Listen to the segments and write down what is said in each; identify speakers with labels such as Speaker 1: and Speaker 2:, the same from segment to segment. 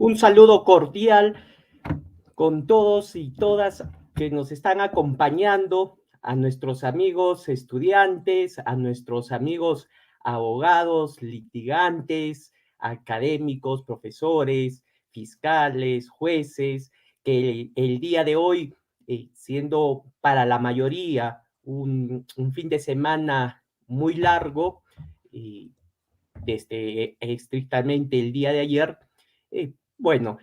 Speaker 1: Un saludo cordial con todos y todas que nos están acompañando, a nuestros amigos estudiantes, a nuestros amigos abogados, litigantes, académicos, profesores, fiscales, jueces, que el día de hoy, siendo para la mayoría un fin de semana muy largo, y desde estrictamente el día de ayer, bueno,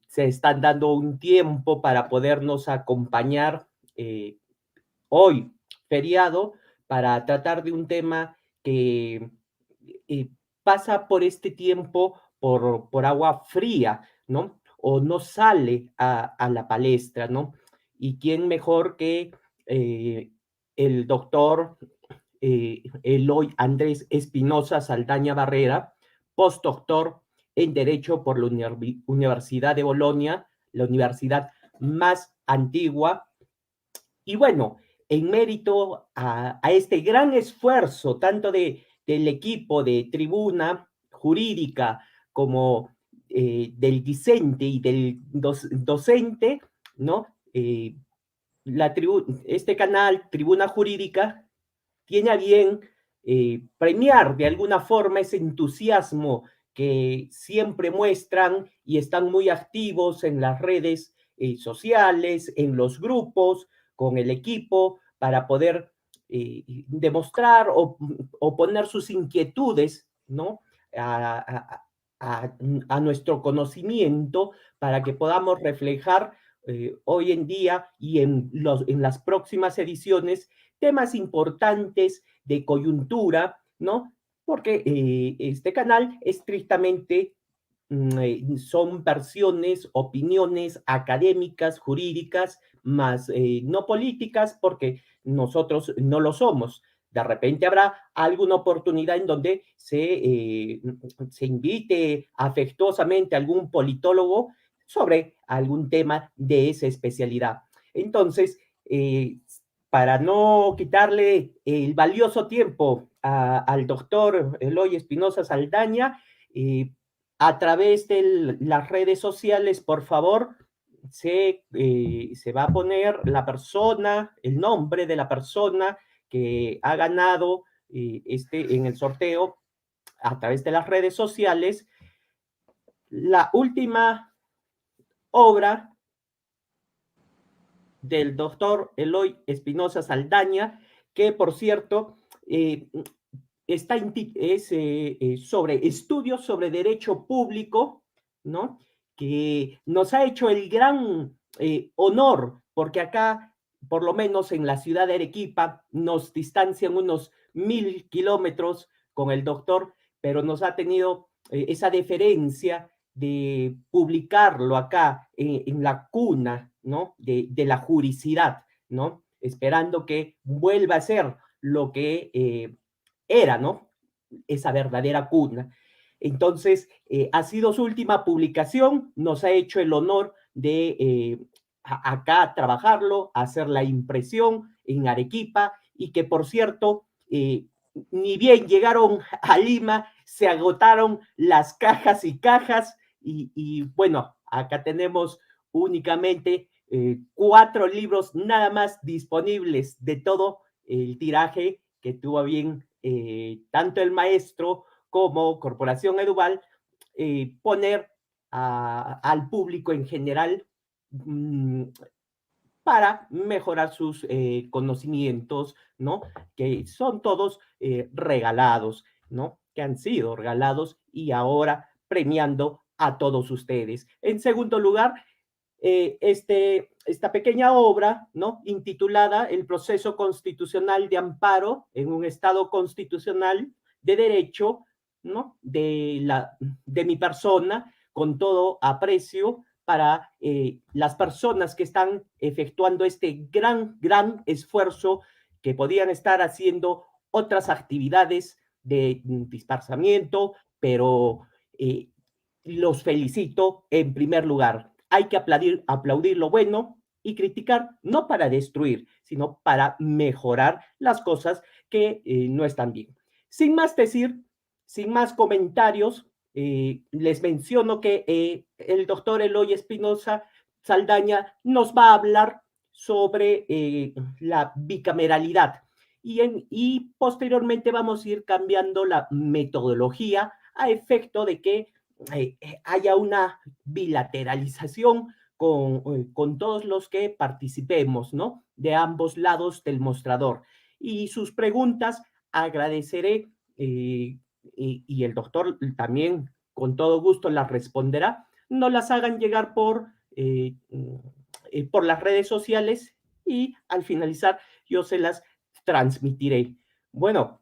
Speaker 1: se están dando un tiempo para podernos acompañar eh, hoy, feriado, para tratar de un tema que eh, pasa por este tiempo por agua fría, ¿no? O no sale a la palestra, ¿no? Y quién mejor que eh, el doctor Eloy Andrés Espinosa Saldaña Barrera, postdoctor en Derecho por la Universidad de Bolonia, la universidad más antigua. Y bueno, en mérito a este gran esfuerzo, tanto del equipo de tribuna jurídica como del discente y del docente, ¿no? Este canal, Tribuna Jurídica, tiene a bien premiar de alguna forma ese entusiasmo que siempre muestran y están muy activos en las redes sociales, en los grupos, con el equipo, para poder demostrar o poner sus inquietudes, ¿no? A, a nuestro conocimiento para que podamos reflejar hoy en día y en las próximas ediciones temas importantes de coyuntura, ¿no? Porque este canal estrictamente son versiones, opiniones académicas, jurídicas, más no políticas, porque nosotros no lo somos. De repente habrá alguna oportunidad en donde se invite afectuosamente a algún politólogo sobre algún tema de esa especialidad. Entonces, para no quitarle el valioso tiempo al doctor Eloy Espinosa Saldaña, a través de las redes sociales, por favor, se va a poner la persona, el nombre de la persona que ha ganado en el sorteo a través de las redes sociales. La última obra del doctor Eloy Espinosa Saldaña, que por cierto es sobre estudios sobre derecho público, ¿no? Que nos ha hecho el gran honor, porque acá, por lo menos en la ciudad de Arequipa, nos distancian unos 1000 kilómetros con el doctor, pero nos ha tenido esa deferencia de publicarlo acá en la cuna, ¿no? De la juricidad, ¿no? Esperando que vuelva a ser lo que era, ¿no? Esa verdadera cuna. Entonces, ha sido su última publicación, nos ha hecho el honor de acá trabajarlo, hacer la impresión en Arequipa y que, por cierto, ni bien llegaron a Lima, se agotaron las cajas y cajas y bueno, acá tenemos únicamente 4 libros nada más disponibles de todo el tiraje que tuvo bien tanto el maestro como Corporación Eduval poner al público en general para mejorar sus conocimientos, ¿no? Que son todos regalados, ¿no? Que han sido regalados y ahora premiando a todos ustedes. En segundo lugar, esta pequeña obra, ¿no? Intitulada El proceso constitucional de amparo en un Estado constitucional de derecho, ¿no? De mi persona, con todo aprecio para las personas que están efectuando este gran esfuerzo que podían estar haciendo otras actividades de dispersamiento, pero eh, los felicito en primer lugar. Hay que aplaudir lo bueno y criticar no para destruir, sino para mejorar las cosas que no están bien. Sin más decir, sin más comentarios, les menciono que el doctor Eloy Espinosa Saldaña nos va a hablar sobre la bicameralidad y posteriormente vamos a ir cambiando la metodología a efecto de que haya una bilateralización con todos los que participemos, ¿no? De ambos lados del mostrador. Y sus preguntas agradeceré y el doctor también con todo gusto las responderá. No las hagan llegar por las redes sociales y al finalizar yo se las transmitiré. Bueno,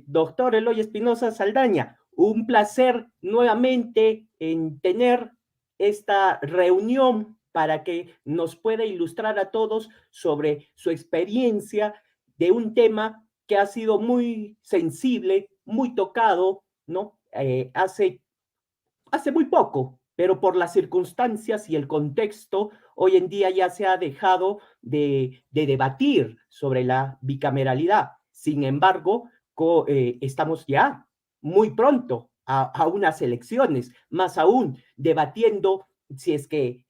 Speaker 1: doctor Eloy Espinosa Saldaña, un placer nuevamente en tener esta reunión para que nos pueda ilustrar a todos sobre su experiencia de un tema que ha sido muy sensible, muy tocado, ¿no? Hace muy poco, pero por las circunstancias y el contexto, hoy en día ya se ha dejado de debatir sobre la bicameralidad. Sin embargo, estamos ya muy pronto a unas elecciones, más aún debatiendo si es que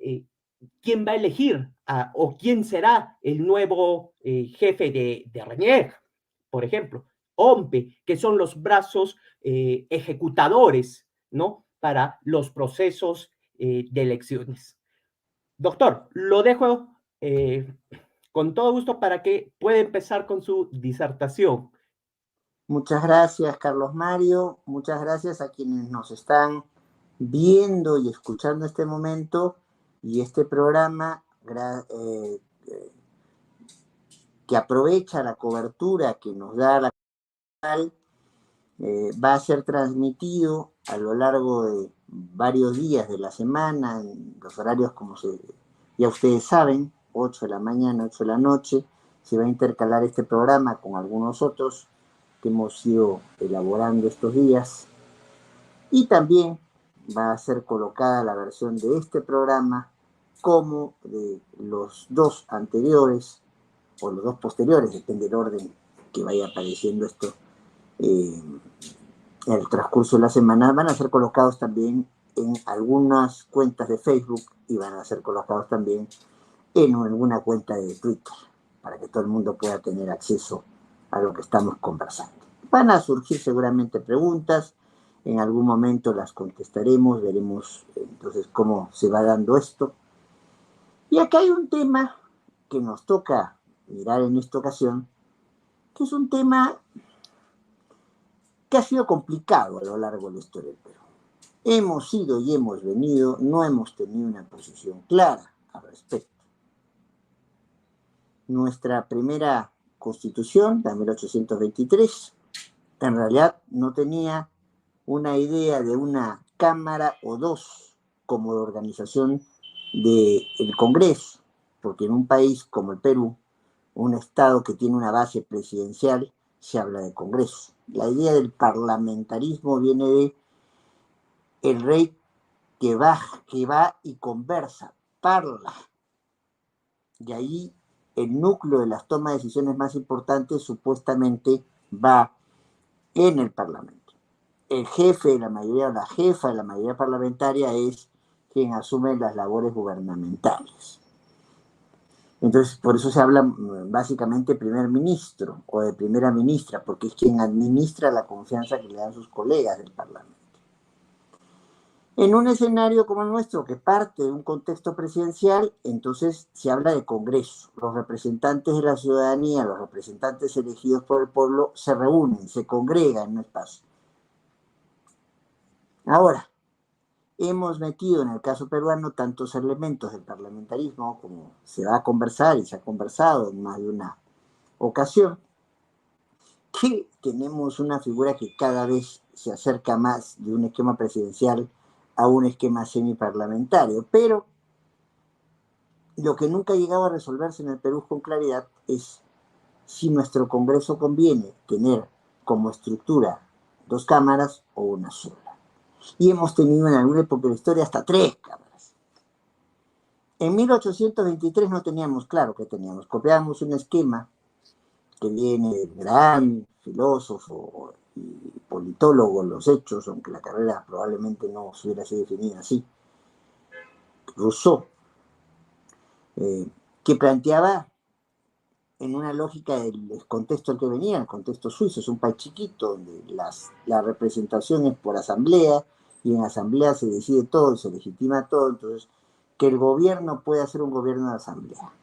Speaker 1: quién va a elegir o quién será el nuevo jefe de RENIEC, por ejemplo, OMPE, que son los brazos ejecutadores, ¿no? Para los procesos de elecciones. Doctor, lo dejo con todo gusto para que pueda empezar con su disertación.
Speaker 2: Muchas gracias, Carlos Mario. Muchas gracias a quienes nos están viendo y escuchando este momento y este programa que aprovecha la cobertura que nos da la canal. Va a ser transmitido a lo largo de varios días de la semana, en los horarios como ya ustedes saben, 8 de la mañana, 8 de la noche. Se va a intercalar este programa con algunos otros que hemos ido elaborando estos días. Y también va a ser colocada la versión de este programa como de los dos anteriores o los dos posteriores, depende del orden que vaya apareciendo esto en el transcurso de la semana. Van a ser colocados también en algunas cuentas de Facebook y van a ser colocados también en alguna cuenta de Twitter para que todo el mundo pueda tener acceso a lo que estamos conversando. Van a surgir seguramente preguntas, en algún momento las contestaremos, veremos entonces cómo se va dando esto. Y acá hay un tema que nos toca mirar en esta ocasión, que es un tema que ha sido complicado a lo largo de la historia del Perú. Hemos ido y hemos venido, no hemos tenido una posición clara al respecto. Nuestra primera constitución, la 1823, en realidad no tenía una idea de una cámara o dos como de organización del Congreso, porque en un país como el Perú, un estado que tiene una base presidencial, se habla de Congreso. La idea del parlamentarismo viene de el rey que va y conversa, parla. Y ahí el núcleo de las tomas de decisiones más importantes supuestamente va en el Parlamento. El jefe de la mayoría o la jefa de la mayoría parlamentaria es quien asume las labores gubernamentales. Entonces, por eso se habla básicamente de primer ministro o de primera ministra, porque es quien administra la confianza que le dan sus colegas del Parlamento. En un escenario como el nuestro, que parte de un contexto presidencial, entonces se habla de Congreso. Los representantes de la ciudadanía, los representantes elegidos por el pueblo, se reúnen, se congregan en un espacio. Ahora, hemos metido en el caso peruano tantos elementos del parlamentarismo como se va a conversar y se ha conversado en más de una ocasión, que tenemos una figura que cada vez se acerca más de un esquema presidencial a un esquema semiparlamentario, pero lo que nunca ha llegado a resolverse en el Perú con claridad es si nuestro Congreso conviene tener como estructura dos cámaras o una sola. Y hemos tenido en alguna época de la historia hasta tres cámaras. En 1823 no teníamos claro qué teníamos. Copiábamos un esquema que viene del gran filósofo y politólogo en los hechos, aunque la carrera probablemente no se hubiera sido definida así, Rousseau, que planteaba en una lógica del contexto al que venía, el contexto suizo, es un país chiquito donde la representación es por asamblea y en asamblea se decide todo y se legitima todo, entonces que el gobierno pueda ser un gobierno de asamblea.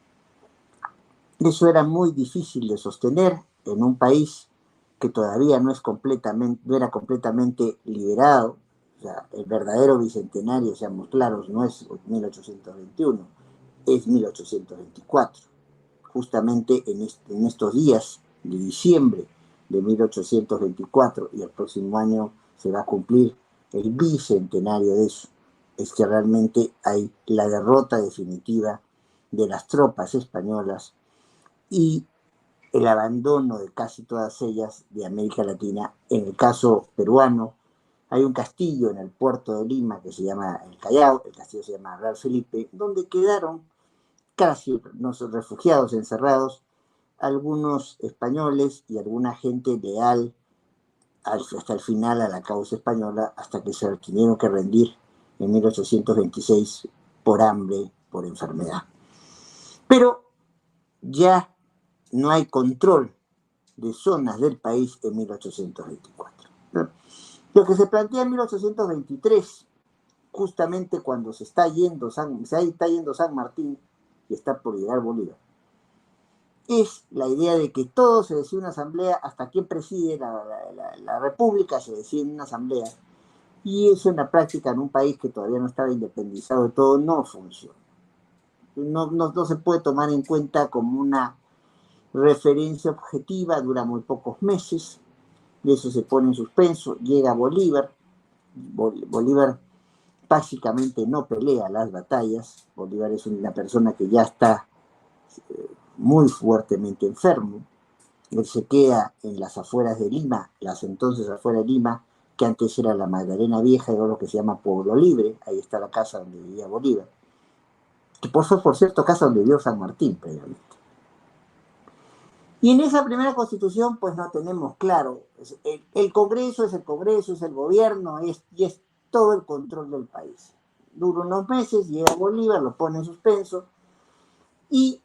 Speaker 2: Eso era muy difícil de sostener en un país que todavía no era completamente liberado. O sea, el verdadero bicentenario, seamos claros, no es 1821, es 1824. Justamente en estos días de diciembre de 1824, y el próximo año se va a cumplir el bicentenario de eso, es que realmente hay la derrota definitiva de las tropas españolas y el abandono de casi todas ellas de América Latina. En el caso peruano, hay un castillo en el puerto de Lima que se llama el Callao, el castillo se llama Real Felipe, donde quedaron casi los refugiados encerrados, algunos españoles y alguna gente leal hasta el final a la causa española, hasta que se tuvieron que rendir en 1826 por hambre, por enfermedad. Pero ya no hay control de zonas del país en 1824. Lo que se plantea en 1823, justamente cuando se está yendo San Martín y está por llegar Bolívar, es la idea de que todo se decide en una asamblea, hasta quien preside la república se decide en una asamblea, y eso en la práctica en un país que todavía no estaba independizado de todo no funciona. No se puede tomar en cuenta como una referencia objetiva, dura muy pocos meses, y eso se pone en suspenso, llega Bolívar, Bolívar básicamente no pelea las batallas, Bolívar es una persona que ya está muy fuertemente enfermo, él se queda en las afueras de Lima, las entonces afueras de Lima, que antes era la Magdalena Vieja y ahora lo que se llama Pueblo Libre, ahí está la casa donde vivía Bolívar, que por cierto casa donde vivió San Martín previamente. Y en esa primera constitución, pues no tenemos claro, el Congreso es el Congreso, es el gobierno, y es todo el control del país. Dura unos meses, llega Bolívar, lo pone en suspenso, y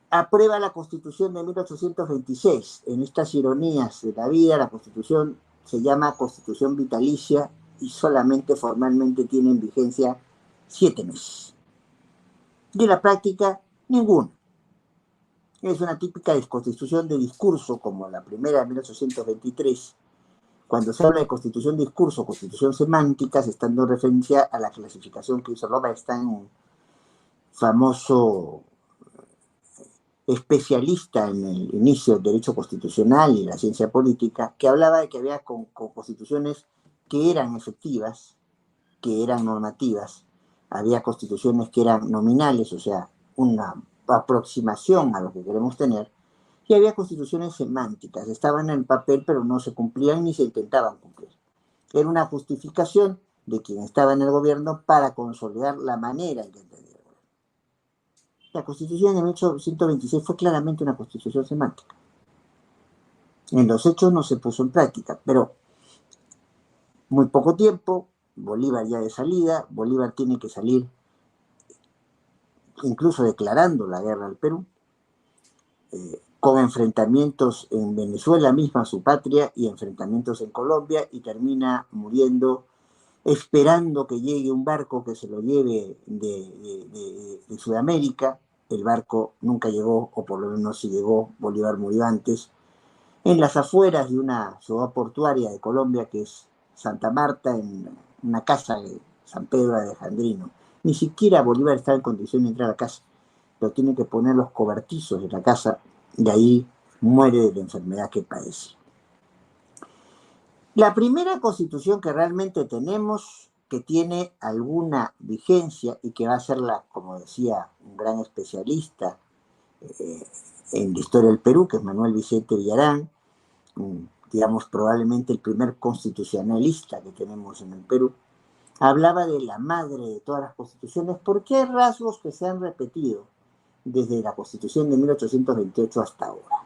Speaker 2: aprueba la Constitución de 1826. En estas ironías de la vida, la Constitución se llama Constitución Vitalicia y solamente formalmente tiene en vigencia 7 meses. Y en la práctica, ninguna. Es una típica constitución de discurso, como la primera de 1823. Cuando se habla de constitución de discurso, constitución semántica, se está dando referencia a la clasificación que hizo Robert Stein, un famoso especialista en el inicio del derecho constitucional y la ciencia política, que hablaba de que había constituciones que eran efectivas, que eran normativas, había constituciones que eran nominales, o sea, una aproximación a lo que queremos tener, y había constituciones semánticas, estaban en el papel pero no se cumplían ni se intentaban cumplir. Era una justificación de quien estaba en el gobierno para consolidar la manera en que entendía el gobierno. La Constitución de 1826 fue claramente una constitución semántica. En los hechos no se puso en práctica, pero muy poco tiempo, Bolívar ya de salida, Bolívar tiene que salir incluso declarando la guerra al Perú, con enfrentamientos en Venezuela misma, su patria, y enfrentamientos en Colombia, y termina muriendo esperando que llegue un barco que se lo lleve de Sudamérica. El barco nunca llegó, o por lo menos no se llegó, Bolívar murió antes, en las afueras de una ciudad portuaria de Colombia que es Santa Marta, en una casa de San Pedro de Alejandrino. Ni siquiera Bolívar está en condición de entrar a la casa, pero tiene que poner los cobertizos de la casa y ahí muere de la enfermedad que padece. La primera constitución que realmente tenemos, que tiene alguna vigencia y que va a ser como decía un gran especialista en la historia del Perú, que es Manuel Vicente Villarán, digamos probablemente el primer constitucionalista que tenemos en el Perú, hablaba de la madre de todas las constituciones porque hay rasgos que se han repetido desde la Constitución de 1828 hasta ahora.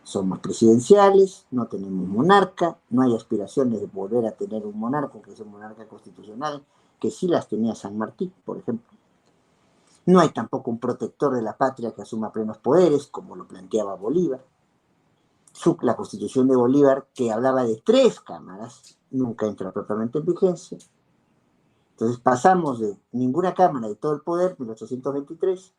Speaker 2: Somos presidenciales, no tenemos monarca, no hay aspiraciones de volver a tener un monarca, que es un monarca constitucional, que sí las tenía San Martín, por ejemplo. No hay tampoco un protector de la patria que asuma plenos poderes, como lo planteaba Bolívar. La Constitución de Bolívar, que hablaba de 3 cámaras, nunca entra propiamente en vigencia. Entonces pasamos de ninguna cámara de todo el poder, 1823,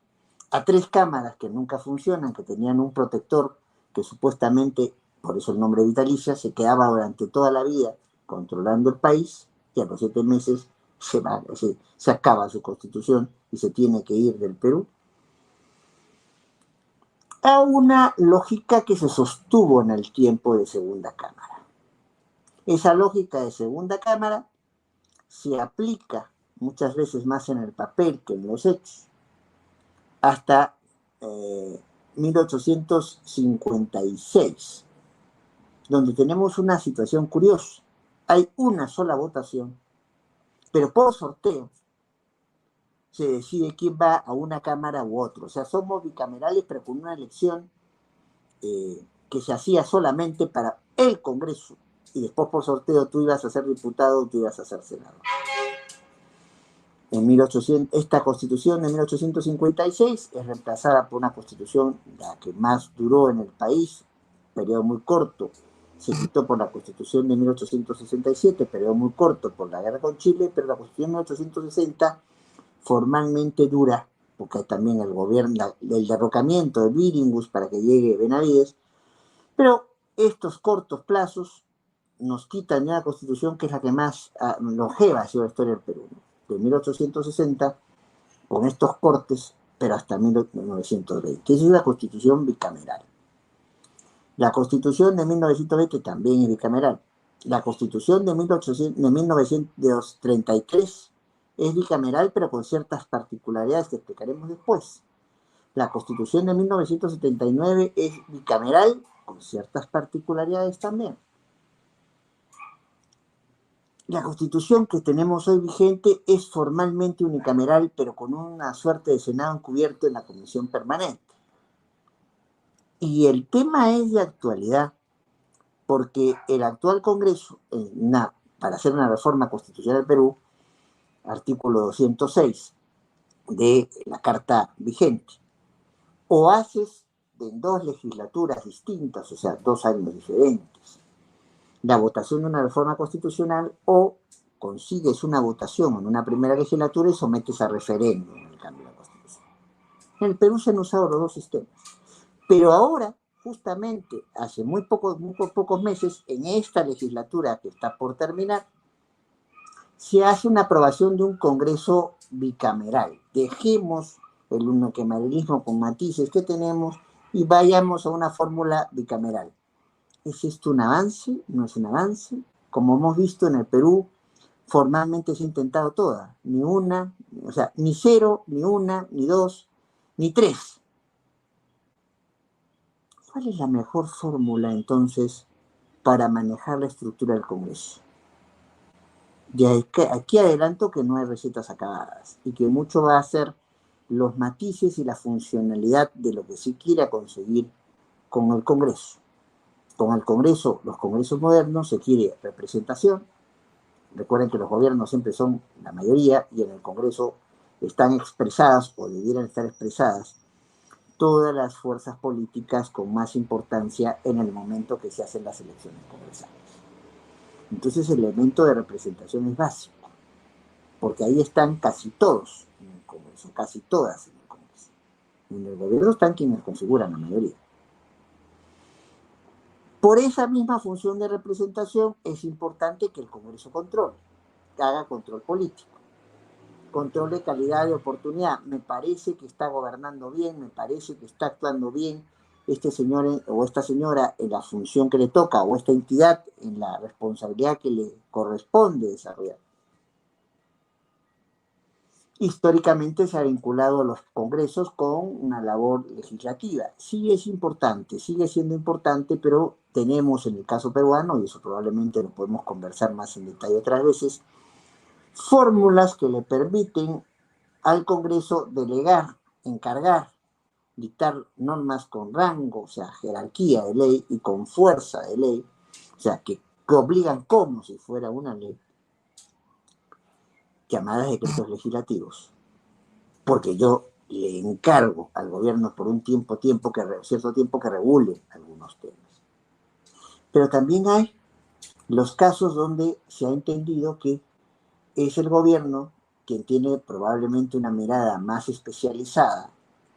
Speaker 2: a 3 cámaras que nunca funcionan, que tenían un protector que supuestamente, por eso el nombre vitalicia, se quedaba durante toda la vida controlando el país, y a los 7 meses se acaba su constitución y se tiene que ir del Perú, a una lógica que se sostuvo en el tiempo de Segunda Cámara. Esa lógica de Segunda Cámara se aplica muchas veces más en el papel que en los hechos, hasta 1856, donde tenemos una situación curiosa. Hay una sola votación, pero por sorteo se decide quién va a una cámara u otra. O sea, somos bicamerales, pero con una elección que se hacía solamente para el Congreso, y después por sorteo tú ibas a ser diputado o tú ibas a ser senador. Esta constitución de 1856 es reemplazada por una constitución, la que más duró en el país, periodo muy corto. Se quitó por la constitución de 1867, periodo muy corto por la guerra con Chile, pero la constitución de 1860 formalmente dura, porque hay también el gobierno, el derrocamiento de Biringus para que llegue Benavides, pero estos cortos plazos nos quitan una constitución que es la que más longeva ha sido la historia del Perú, de 1860, con estos cortes, pero hasta 1920. Esa es la constitución bicameral. La constitución de 1920 también es bicameral. La constitución de 1933 es bicameral, pero con ciertas particularidades que explicaremos después. La constitución de 1979 es bicameral, con ciertas particularidades también. La constitución que tenemos hoy vigente es formalmente unicameral, pero con una suerte de Senado encubierto en la comisión permanente. Y el tema es de actualidad, porque el actual Congreso, para hacer una reforma constitucional del Perú, artículo 206 de la Carta vigente, o haces en 2 legislaturas distintas, o sea, 2 años diferentes, la votación de una reforma constitucional, o consigues una votación en una primera legislatura y sometes a referéndum el cambio de la Constitución. En el Perú se han usado los 2 sistemas. Pero ahora, justamente, hace muy pocos meses, en esta legislatura que está por terminar, se hace una aprobación de un Congreso bicameral. Dejemos el unicameralismo con matices que tenemos y vayamos a una fórmula bicameral. ¿Es esto un avance? ¿No es un avance? Como hemos visto en el Perú, formalmente se ha intentado toda. Ni una, o sea, ni 0, ni 1, ni 2, ni 3. ¿Cuál es la mejor fórmula, entonces, para manejar la estructura del Congreso? Ya aquí adelanto que no hay recetas acabadas y que mucho va a ser los matices y la funcionalidad de lo que se quiera conseguir con el Congreso. Con el Congreso, los congresos modernos, se quiere representación. Recuerden que los gobiernos siempre son la mayoría y en el Congreso están expresadas o debieran estar expresadas todas las fuerzas políticas con más importancia en el momento que se hacen las elecciones congresales. Entonces el elemento de representación es básico, porque ahí están casi todos en el Congreso, casi todas en el Congreso. En el gobierno están quienes configuran la mayoría. Por esa misma función de representación es importante que el Congreso controle, que haga control político, control de calidad de oportunidad. Me parece que está gobernando bien, me parece que está actuando bien este señor o esta señora en la función que le toca, o esta entidad en la responsabilidad que le corresponde desarrollar. Históricamente se ha vinculado a los congresos con una labor legislativa. Sí es importante, sigue siendo importante, pero tenemos en el caso peruano, y eso probablemente lo podemos conversar más en detalle otras veces, fórmulas que le permiten al Congreso delegar, encargar dictar normas con rango, o sea, jerarquía de ley y con fuerza de ley, o sea, que obligan como si fuera una ley, llamadas decretos legislativos, porque yo le encargo al gobierno por un cierto tiempo que regule algunos temas. Pero también hay los casos donde se ha entendido que es el gobierno quien tiene probablemente una mirada más especializada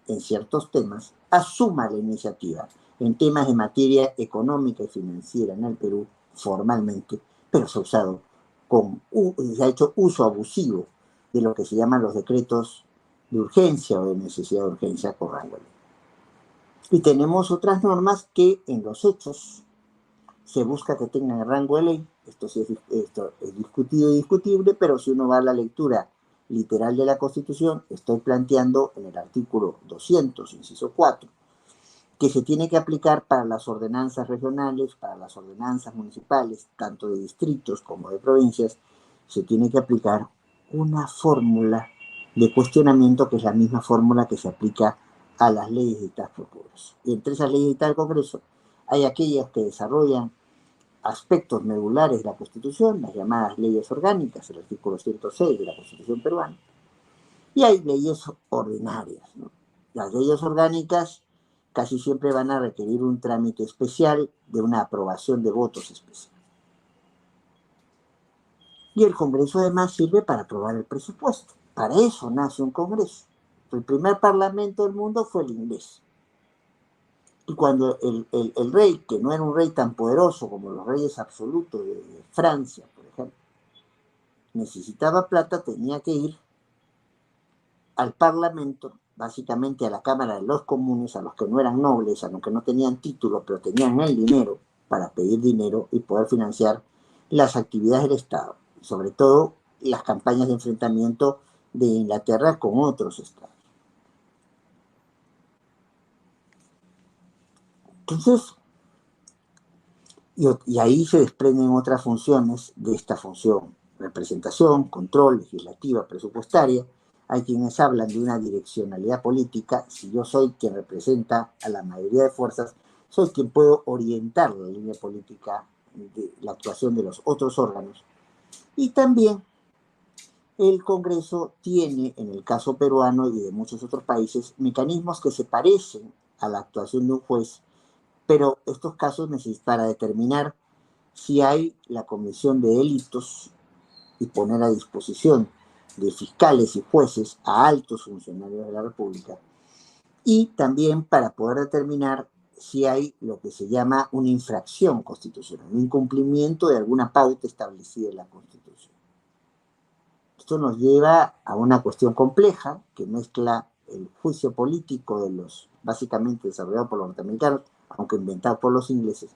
Speaker 2: en ciertos temas, asuma la iniciativa en temas de materia económica y financiera en el Perú formalmente, pero se ha hecho uso abusivo de lo que se llaman los decretos de urgencia o de necesidad de urgencia con rango de ley. Y tenemos otras normas que en los hechos se busca que tengan el rango de ley. Esto es discutido y discutible, pero si uno va a la lectura literal de la Constitución, estoy planteando en el artículo 200, inciso 4, que se tiene que aplicar para las ordenanzas regionales, para las ordenanzas municipales, tanto de distritos como de provincias, se tiene que aplicar una fórmula de cuestionamiento que es la misma fórmula que se aplica a las leyes dictadas por el Congreso. Y entre esas leyes dictadas por el Congreso hay aquellas que desarrollan aspectos medulares de la Constitución, las llamadas leyes orgánicas, el artículo 106 de la Constitución peruana, y hay leyes ordinarias, ¿no? Las leyes orgánicas casi siempre van a requerir un trámite especial de una aprobación de votos especial. Y el Congreso además sirve para aprobar el presupuesto. Para eso nace un Congreso. El primer parlamento del mundo fue el inglés. Y cuando el rey, que no era un rey tan poderoso como los reyes absolutos de Francia, por ejemplo, necesitaba plata, tenía que ir al Parlamento, básicamente a la Cámara de los Comunes, a los que no eran nobles, a los que no tenían título, pero tenían el dinero para pedir dinero y poder financiar las actividades del Estado, sobre todo las campañas de enfrentamiento de Inglaterra con otros estados. Entonces, y ahí se desprenden otras funciones de esta función: representación, control, legislativa, presupuestaria. Hay quienes hablan de una direccionalidad política. Si yo soy quien representa a la mayoría de fuerzas, soy quien puedo orientar la línea política de la actuación de los otros órganos. Y también el Congreso tiene, en el caso peruano y de muchos otros países, mecanismos que se parecen a la actuación de un juez, pero estos casos para determinar si hay la comisión de delitos y poner a disposición de fiscales y jueces a altos funcionarios de la República, y también para poder determinar si hay lo que se llama una infracción constitucional, un incumplimiento de alguna pauta establecida en la Constitución. Esto nos lleva a una cuestión compleja que mezcla el juicio político de los, básicamente desarrollado por los norteamericanos, aunque inventado por los ingleses,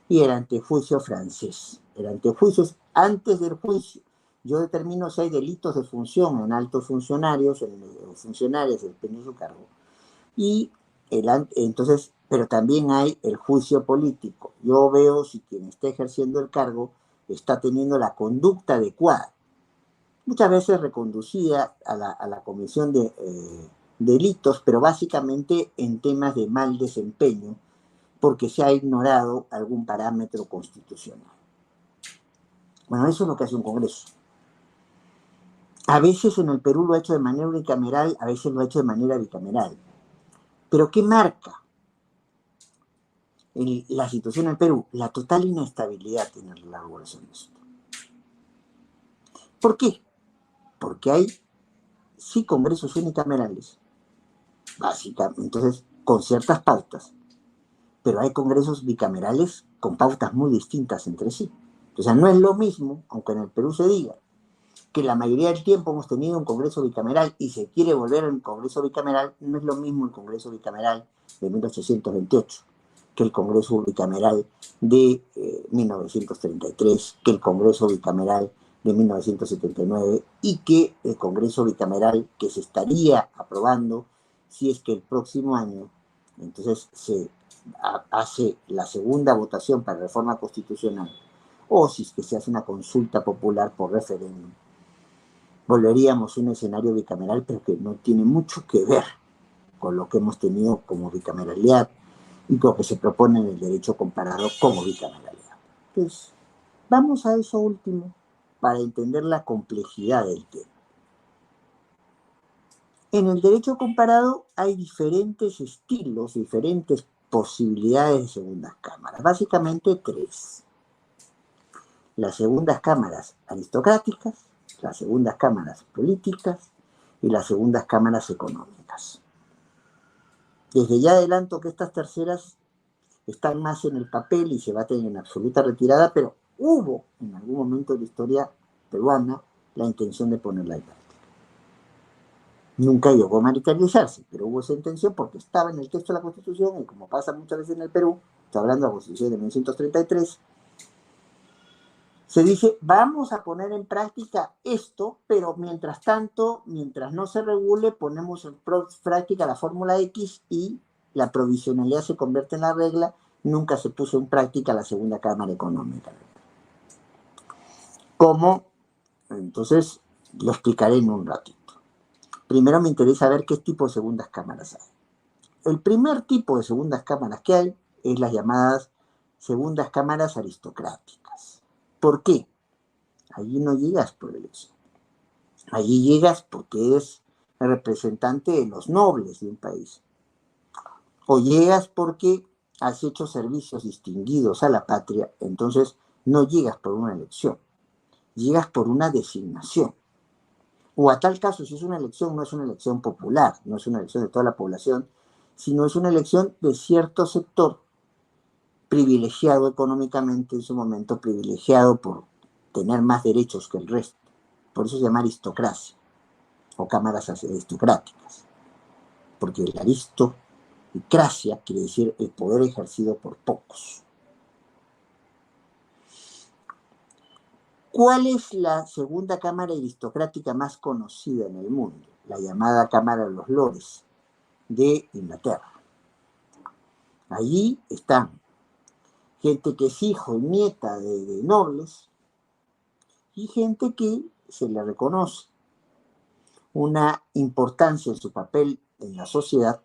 Speaker 2: y el antejuicio francés. El antejuicio es antes del juicio. Yo determino si hay delitos de función en altos funcionarios o funcionarias, depende de su cargo. Y entonces, pero también hay el juicio político. Yo veo si quien está ejerciendo el cargo está teniendo la conducta adecuada, muchas veces reconducida a la comisión de delitos, pero básicamente en temas de mal desempeño, porque se ha ignorado algún parámetro constitucional. Bueno, eso es lo que hace un Congreso. A veces en el Perú lo ha hecho de manera unicameral, a veces lo ha hecho de manera bicameral. ¿Pero qué marca la situación en el Perú? La total inestabilidad en la regulación de esto. ¿Por qué? Porque hay sí congresos unicamerales, básicamente, entonces con ciertas pautas, pero hay congresos bicamerales con pautas muy distintas entre sí. O sea, no es lo mismo, aunque en el Perú se diga que la mayoría del tiempo hemos tenido un congreso bicameral y se quiere volver a un congreso bicameral, no es lo mismo el congreso bicameral de 1828 que el congreso bicameral de 1933, que el congreso bicameral de 1979 y que el congreso bicameral que se estaría aprobando si es que el próximo año entonces se hace la segunda votación para reforma constitucional, o si es que se hace una consulta popular por referéndum. Volveríamos a un escenario bicameral, pero que no tiene mucho que ver con lo que hemos tenido como bicameralidad y con lo que se propone en el derecho comparado como bicameralidad. Entonces, vamos a eso último para entender la complejidad del tema. En el derecho comparado hay diferentes estilos, diferentes posibilidades de segundas cámaras, básicamente tres. Las segundas cámaras aristocráticas, las segundas cámaras políticas y las segundas cámaras económicas. Desde ya adelanto que estas terceras están más en el papel y se baten en absoluta retirada, pero hubo en algún momento de la historia peruana la intención de ponerla en práctica. Nunca llegó a materializarse, pero hubo esa intención porque estaba en el texto de la Constitución y como pasa muchas veces en el Perú, estoy hablando de la Constitución de 1933, se dice, vamos a poner en práctica esto, pero mientras tanto, mientras no se regule, ponemos en práctica la fórmula X y la provisionalidad se convierte en la regla. Nunca se puso en práctica la segunda cámara económica. ¿Cómo? Entonces, lo explicaré en un ratito. Primero me interesa ver qué tipo de segundas cámaras hay. El primer tipo de segundas cámaras que hay es las llamadas segundas cámaras aristocráticas. ¿Por qué? Allí no llegas por elección. Allí llegas porque eres el representante de los nobles de un país. O llegas porque has hecho servicios distinguidos a la patria, entonces no llegas por una elección. Llegas por una designación. O a tal caso, si es una elección, no es una elección popular, no es una elección de toda la población, sino es una elección de cierto sector privilegiado económicamente en su momento, privilegiado por tener más derechos que el resto. Por eso se llama aristocracia o cámaras aristocráticas. Porque la aristocracia quiere decir el poder ejercido por pocos. ¿Cuál es la segunda cámara aristocrática más conocida en el mundo? La llamada Cámara de los Lores de Inglaterra. Allí están gente que es hijo y nieta de nobles y gente que se le reconoce una importancia en su papel en la sociedad.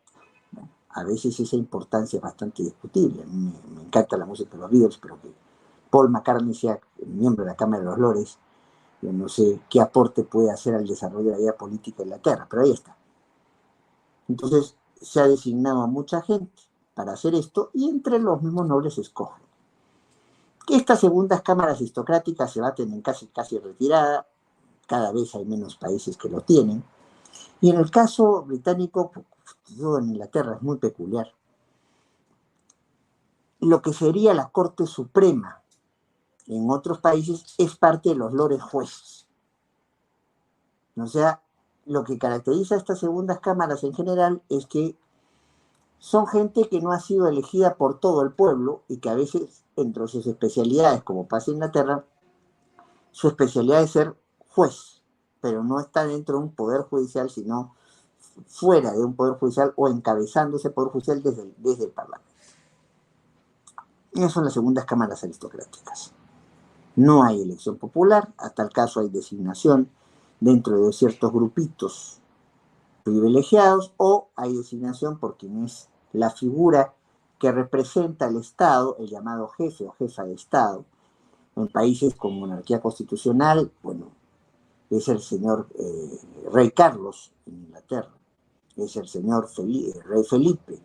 Speaker 2: A veces esa importancia es bastante discutible. A mí me encanta la música de los Beatles, pero que Paul McCartney sea miembro de la Cámara de los Lores, yo no sé qué aporte puede hacer al desarrollo de la vida política de Inglaterra, pero ahí está. Entonces se ha designado a mucha gente para hacer esto y entre los mismos nobles se escogen. Que estas segundas cámaras aristocráticas se baten en casi retirada, cada vez hay menos países que lo tienen, y en el caso británico, todo en Inglaterra es muy peculiar, lo que sería la Corte Suprema en otros países es parte de los lores jueces. O sea, lo que caracteriza a estas segundas cámaras en general es que son gente que no ha sido elegida por todo el pueblo y que a veces, entre sus especialidades, como pasa en Inglaterra, su especialidad es ser juez, pero no está dentro de un poder judicial, sino fuera de un poder judicial o encabezando ese poder judicial desde el Parlamento. Esas son las segundas cámaras aristocráticas. No hay elección popular, a tal caso hay designación dentro de ciertos grupitos privilegiados o hay designación por quien es la figura que representa al Estado, el llamado jefe o jefa de Estado. En países con monarquía constitucional, bueno, es el señor Rey Carlos en Inglaterra, es el señor Rey Felipe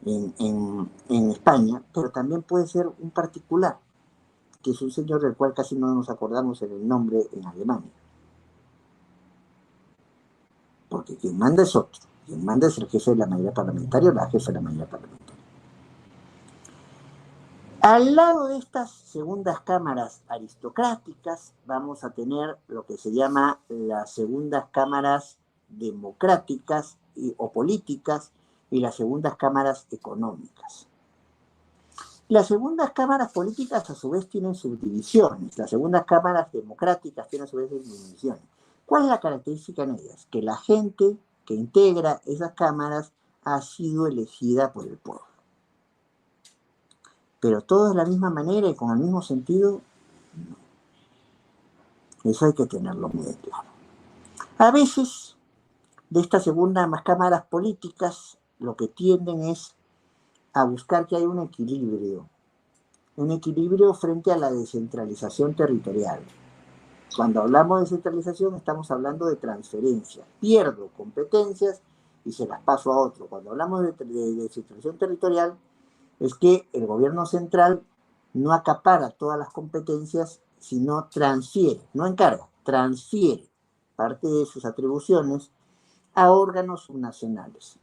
Speaker 2: en España, pero también puede ser un particular, que es un señor del cual casi no nos acordamos en el nombre en Alemania. Porque quien manda es otro. Quien manda es el jefe de la mayoría parlamentaria o la jefa de la mayoría parlamentaria. Al lado de estas segundas cámaras aristocráticas vamos a tener lo que se llama las segundas cámaras democráticas o políticas y las segundas cámaras económicas. Las segundas cámaras políticas a su vez tienen subdivisiones. Las segundas cámaras democráticas tienen a su vez subdivisiones. ¿Cuál es la característica en ellas? Que la gente que integra esas cámaras ha sido elegida por el pueblo. Pero todo de la misma manera y con el mismo sentido, no. Eso hay que tenerlo muy claro. A veces, de estas segundas cámaras políticas lo que tienden es a buscar que haya un equilibrio frente a la descentralización territorial. Cuando hablamos de descentralización estamos hablando de transferencia. Pierdo competencias y se las paso a otro. Cuando hablamos de descentralización territorial es que el gobierno central no acapara todas las competencias, sino transfiere, no encarga, transfiere parte de sus atribuciones a órganos subnacionales.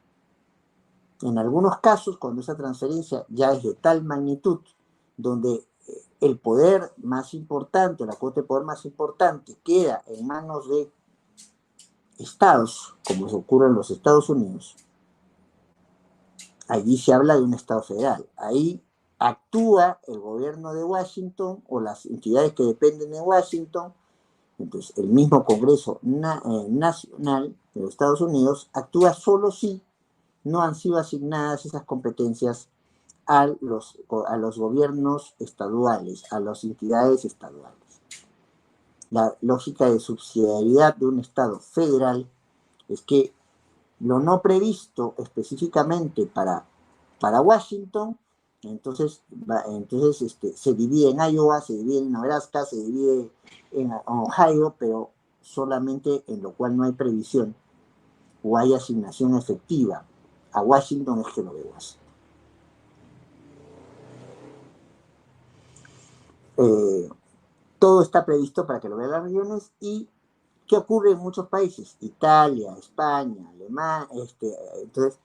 Speaker 2: En algunos casos, cuando esa transferencia ya es de tal magnitud, donde el poder más importante, la cuota de poder más importante, queda en manos de estados, como ocurre en los Estados Unidos, allí se habla de un estado federal. Ahí actúa el gobierno de Washington o las entidades que dependen de Washington. Entonces, el mismo Congreso Nacional de los Estados Unidos actúa solo si no han sido asignadas esas competencias a los gobiernos estaduales, a las entidades estaduales. La lógica de subsidiariedad de un Estado federal es que lo no previsto específicamente para Washington, entonces se divide en Iowa, se divide en Nebraska, se divide en Ohio, pero solamente en lo cual no hay previsión o hay asignación efectiva. A Washington es que lo veo así. Todo está previsto para que lo vean las regiones. ¿Y qué ocurre en muchos países? Italia, España, Alemania. Entonces,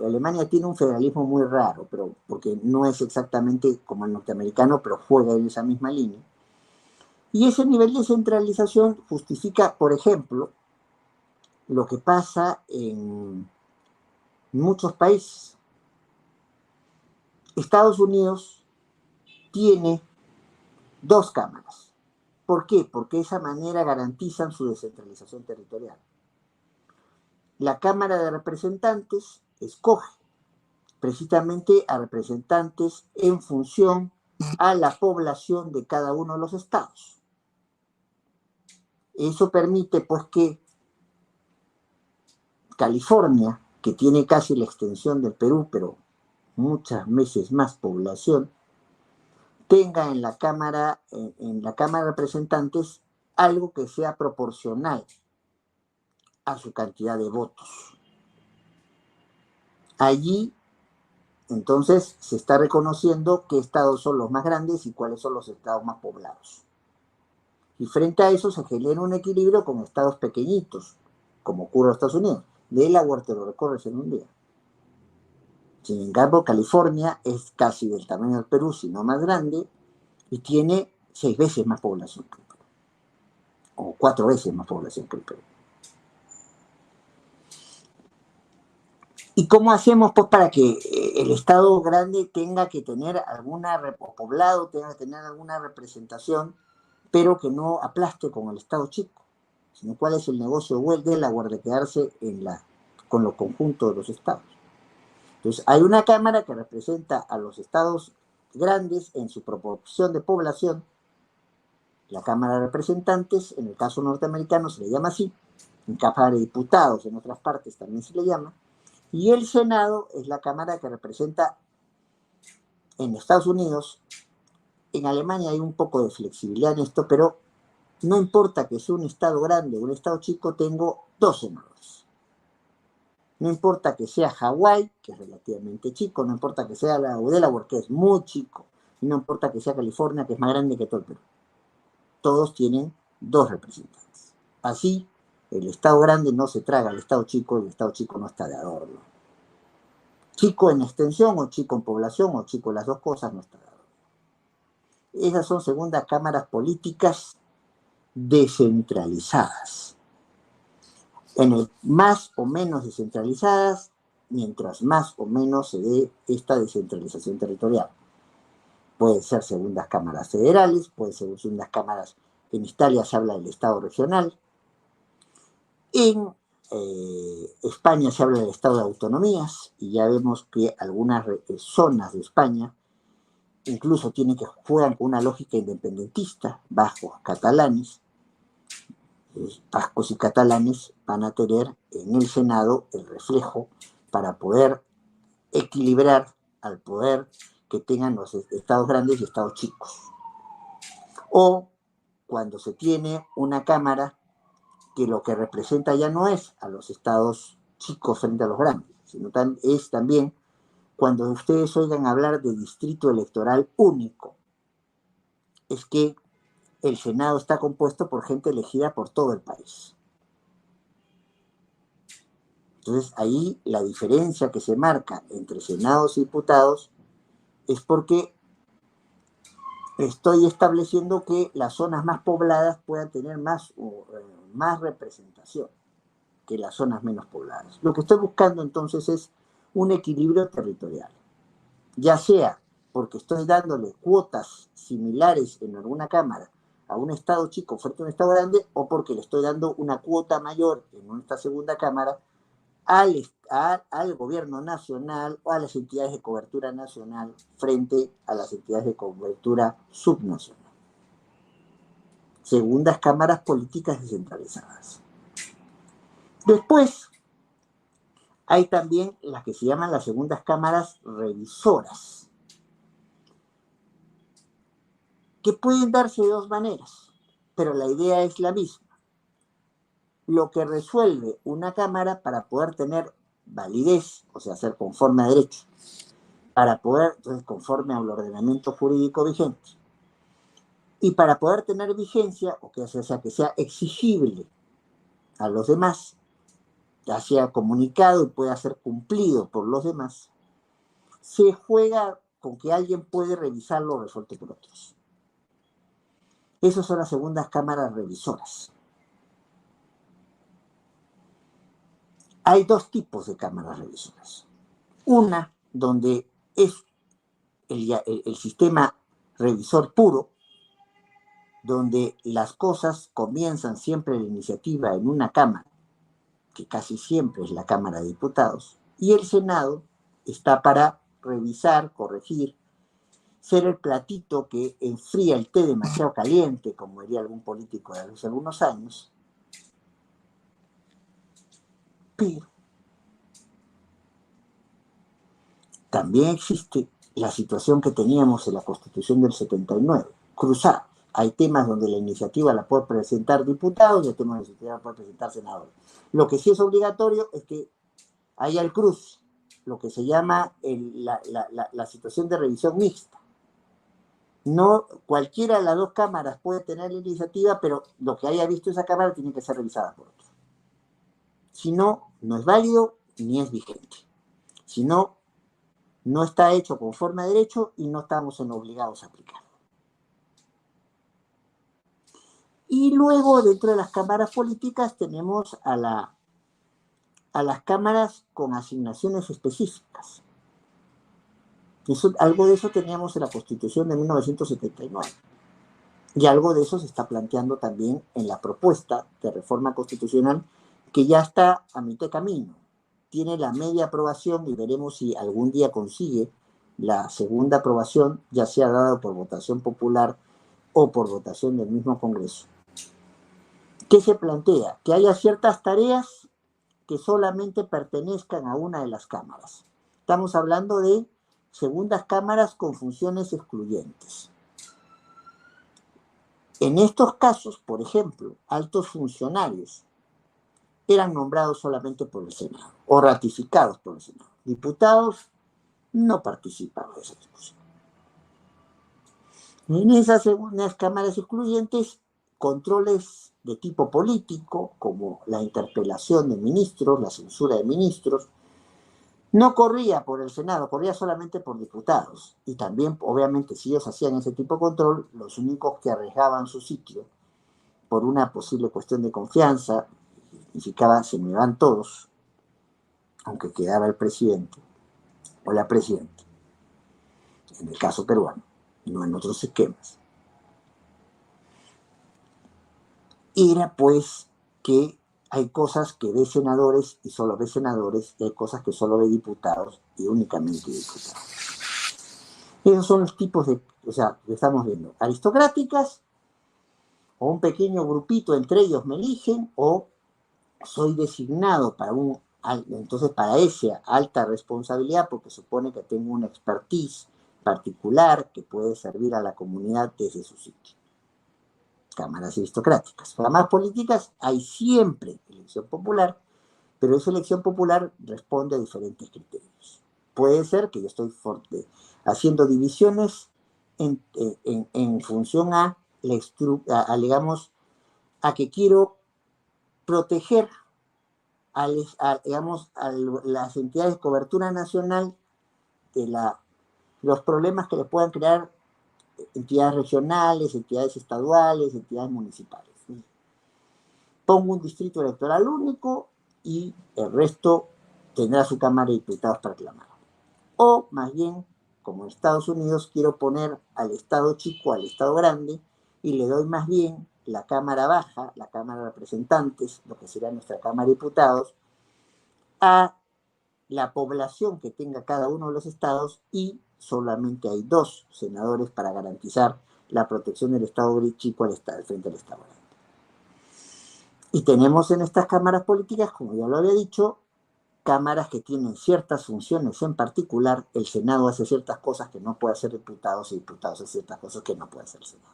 Speaker 2: Alemania tiene un federalismo muy raro, pero porque no es exactamente como el norteamericano, pero juega en esa misma línea. Y ese nivel de centralización justifica, por ejemplo, lo que pasa en muchos países. Estados Unidos tiene 2 cámaras. ¿Por qué? Porque de esa manera garantizan su descentralización territorial. La Cámara de Representantes escoge precisamente a representantes en función a la población de cada uno de los estados. Eso permite, pues, que California, que tiene casi la extensión del Perú, pero muchas veces más población, tenga en la Cámara de Representantes algo que sea proporcional a su cantidad de votos. Allí, entonces, se está reconociendo qué estados son los más grandes y cuáles son los estados más poblados. Y frente a eso se genera un equilibrio con estados pequeñitos, como ocurre en Estados Unidos. Delaware te lo recorres en un día. Sin embargo, California es casi del tamaño del Perú, si no más grande, y tiene 6 veces más población que el Perú, o 4 veces más población que el Perú. ¿Y cómo hacemos, pues, para que el Estado grande tenga que tener poblado, tenga que tener alguna representación, pero que no aplaste con el Estado chico? Sino cuál es el negocio de Delaware de quedarse con los conjuntos de los estados. Entonces, hay una cámara que representa a los estados grandes en su proporción de población. La Cámara de Representantes, en el caso norteamericano, se le llama así. En Cámara de Diputados, en otras partes, también se le llama. Y el Senado es la Cámara que representa en Estados Unidos. En Alemania hay un poco de flexibilidad en esto, pero no importa que sea un estado grande o un estado chico, tengo 2 senadores. No importa que sea Hawái, que es relativamente chico, no importa que sea la Delaware, que es muy chico, y no importa que sea California, que es más grande que todo el Perú. Todos tienen 2 representantes. Así, el estado grande no se traga al estado chico, y el estado chico no está de adorno. Chico en extensión, o chico en población, o chico en las 2 cosas, no está de adorno. Esas son segundas cámaras políticas descentralizadas. En el más o menos descentralizadas, mientras más o menos se dé esta descentralización territorial. Pueden ser segundas cámaras federales, pueden ser segundas cámaras. En Italia se habla del Estado regional. En España se habla del Estado de autonomías, y ya vemos que algunas zonas de España incluso juegan con una lógica independentista, vascos, catalanes. Los vascos y catalanes van a tener en el Senado el reflejo para poder equilibrar al poder que tengan los estados grandes y estados chicos. O cuando se tiene una cámara que lo que representa ya no es a los estados chicos frente a los grandes, sino es también cuando ustedes oigan hablar de distrito electoral único, es que el Senado está compuesto por gente elegida por todo el país. Entonces, ahí la diferencia que se marca entre senados y diputados es porque estoy estableciendo que las zonas más pobladas puedan tener más representación que las zonas menos pobladas. Lo que estoy buscando entonces es un equilibrio territorial, ya sea porque estoy dándole cuotas similares en alguna cámara a un estado chico frente a un estado grande, o porque le estoy dando una cuota mayor en esta segunda cámara al gobierno nacional o a las entidades de cobertura nacional frente a las entidades de cobertura subnacional. Segundas cámaras políticas descentralizadas. Después, hay también las que se llaman las segundas cámaras revisoras, que pueden darse de dos maneras, pero la idea es la misma. Lo que resuelve una cámara para poder tener validez, o sea, ser conforme a derecho, para poder, entonces, conforme al ordenamiento jurídico vigente, y para poder tener vigencia, o sea, que sea exigible a los demás, ya sea comunicado y pueda ser cumplido por los demás, se juega con que alguien puede revisar lo resuelto por otros. Esas son las segundas cámaras revisoras. Hay dos tipos de cámaras revisoras. Una donde es el sistema revisor puro, donde las cosas comienzan siempre la iniciativa en una cámara, que casi siempre es la Cámara de Diputados, y el Senado está para revisar, corregir, ser el platito que enfría el té demasiado caliente, como diría algún político de hace algunos años. Pero también existe la situación que teníamos en la Constitución del 79, cruzada. Hay temas donde la iniciativa la puede presentar diputados y hay temas donde la iniciativa la puede presentar senadores. Lo que sí es obligatorio es que haya el cruce, lo que se llama la situación de revisión mixta. No cualquiera de las dos cámaras puede tener la iniciativa, pero lo que haya visto esa cámara tiene que ser revisada por otro. Si no, no es válido ni es vigente. Si no, no está hecho conforme a derecho y no estamos obligados a aplicarlo. Y luego, dentro de las cámaras políticas, tenemos a las cámaras con asignaciones específicas. Algo de eso teníamos en la Constitución de 1979. Y algo de eso se está planteando también en la propuesta de reforma constitucional, que ya está a mitad de camino. Tiene la media aprobación y veremos si algún día consigue la segunda aprobación, ya sea dada por votación popular o por votación del mismo Congreso. ¿Qué se plantea? Que haya ciertas tareas que solamente pertenezcan a una de las cámaras. Estamos hablando de segundas cámaras con funciones excluyentes. En estos casos, por ejemplo, altos funcionarios eran nombrados solamente por el Senado o ratificados por el Senado. Diputados no participaban de esa discusión. En esas segundas cámaras excluyentes, controles de tipo político, como la interpelación de ministros, la censura de ministros, no corría por el Senado, corría solamente por diputados. Y también, obviamente, si ellos hacían ese tipo de control, los únicos que arriesgaban su sitio por una posible cuestión de confianza, significaba se me van todos, aunque quedaba el presidente o la presidenta, en el caso peruano, no en otros esquemas. Era pues que hay cosas que ve senadores y solo ve senadores, y hay cosas que solo ve diputados y únicamente diputados. Esos son los tipos de, que estamos viendo, aristocráticas, o un pequeño grupito entre ellos me eligen, o soy designado para un Entonces, para esa alta responsabilidad, porque supone que tengo una expertise particular que puede servir a la comunidad desde su sitio. Cámaras aristocráticas. Cámaras políticas hay siempre elección popular, pero esa elección popular responde a diferentes criterios. Puede ser que yo estoy haciendo divisiones en función digamos, a que quiero proteger digamos, a las entidades de cobertura nacional de los problemas que les puedan crear entidades regionales, entidades estaduales, entidades municipales. Pongo un distrito electoral único y el resto tendrá su Cámara de Diputados para reclamar. O más bien, como en Estados Unidos, quiero poner al Estado chico al Estado grande y le doy más bien la Cámara Baja, la Cámara de Representantes, lo que será nuestra Cámara de Diputados, a la población que tenga cada uno de los estados y solamente hay 2 senadores para garantizar la protección del Estado chico frente al Estado grande. Y tenemos en estas cámaras políticas, como ya lo había dicho, cámaras que tienen ciertas funciones en particular. El Senado hace ciertas cosas que no puede hacer diputados y diputados hacen ciertas cosas que no puede hacer el Senado.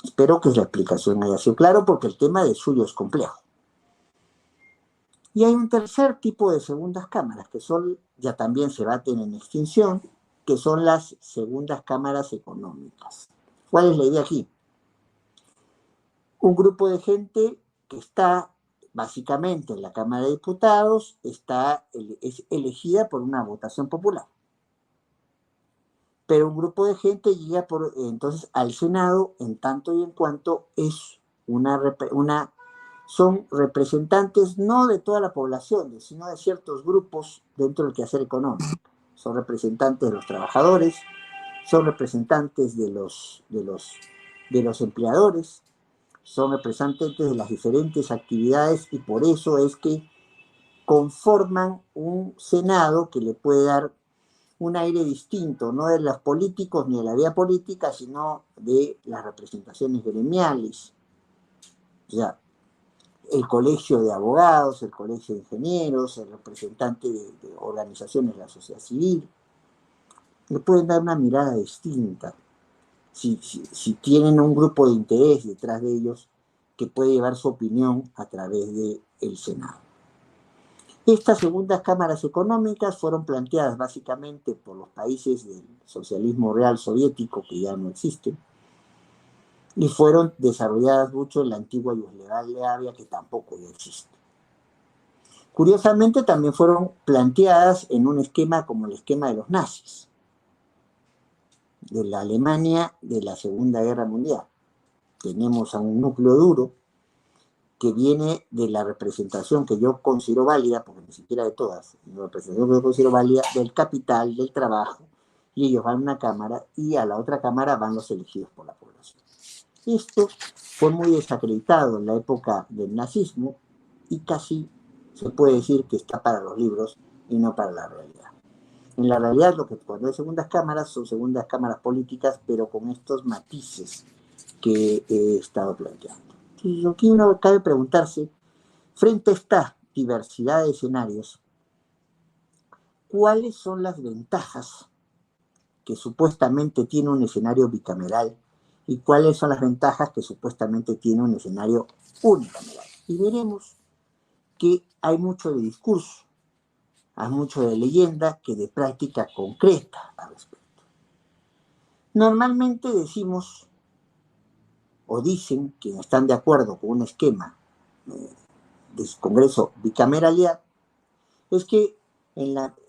Speaker 2: Espero que la explicación haya sido clara porque el tema de suyo es complejo. Y hay un tercer tipo de segundas cámaras que ya también se baten en extinción, que son las segundas cámaras económicas. ¿Cuál es la idea aquí? Un grupo de gente que está básicamente en la Cámara de Diputados es elegida por una votación popular. Pero un grupo de gente llega entonces al Senado en tanto y en cuanto es son representantes no de toda la población, sino de ciertos grupos dentro del quehacer económico. Son representantes de los trabajadores, son representantes de los empleadores, son representantes de las diferentes actividades y por eso es que conforman un Senado que le puede dar un aire distinto, no de los políticos ni de la vía política, sino de las representaciones gremiales. O sea, el colegio de abogados, el colegio de ingenieros, el representante de organizaciones de la sociedad civil, le pueden dar una mirada distinta si tienen un grupo de interés detrás de ellos que puede llevar su opinión a través del Senado. Estas segundas cámaras económicas fueron planteadas básicamente por los países del socialismo real soviético, que ya no existen, y fueron desarrolladas mucho en la antigua Yugoslavia, que tampoco ya existe. Curiosamente, también fueron planteadas en un esquema como el esquema de los nazis, de la Alemania de la Segunda Guerra Mundial. Tenemos a un núcleo duro que viene de la representación que yo considero válida, porque ni siquiera de todas, la representación que yo considero válida del capital, del trabajo, y ellos van a una cámara y a la otra cámara van los elegidos por la población. Esto fue muy desacreditado en la época del nazismo y casi se puede decir que está para los libros y no para la realidad. En la realidad, cuando hay segundas cámaras, son segundas cámaras políticas, pero con estos matices que he estado planteando. Entonces, aquí uno cabe preguntarse, frente a esta diversidad de escenarios, ¿cuáles son las ventajas que supuestamente tiene un escenario bicameral y cuáles son las ventajas que supuestamente tiene un escenario unicameral? Y veremos que hay mucho de discurso, hay mucho de leyenda que de práctica concreta al respecto. Normalmente decimos o dicen que están de acuerdo con un esquema de Congreso bicameralidad, es que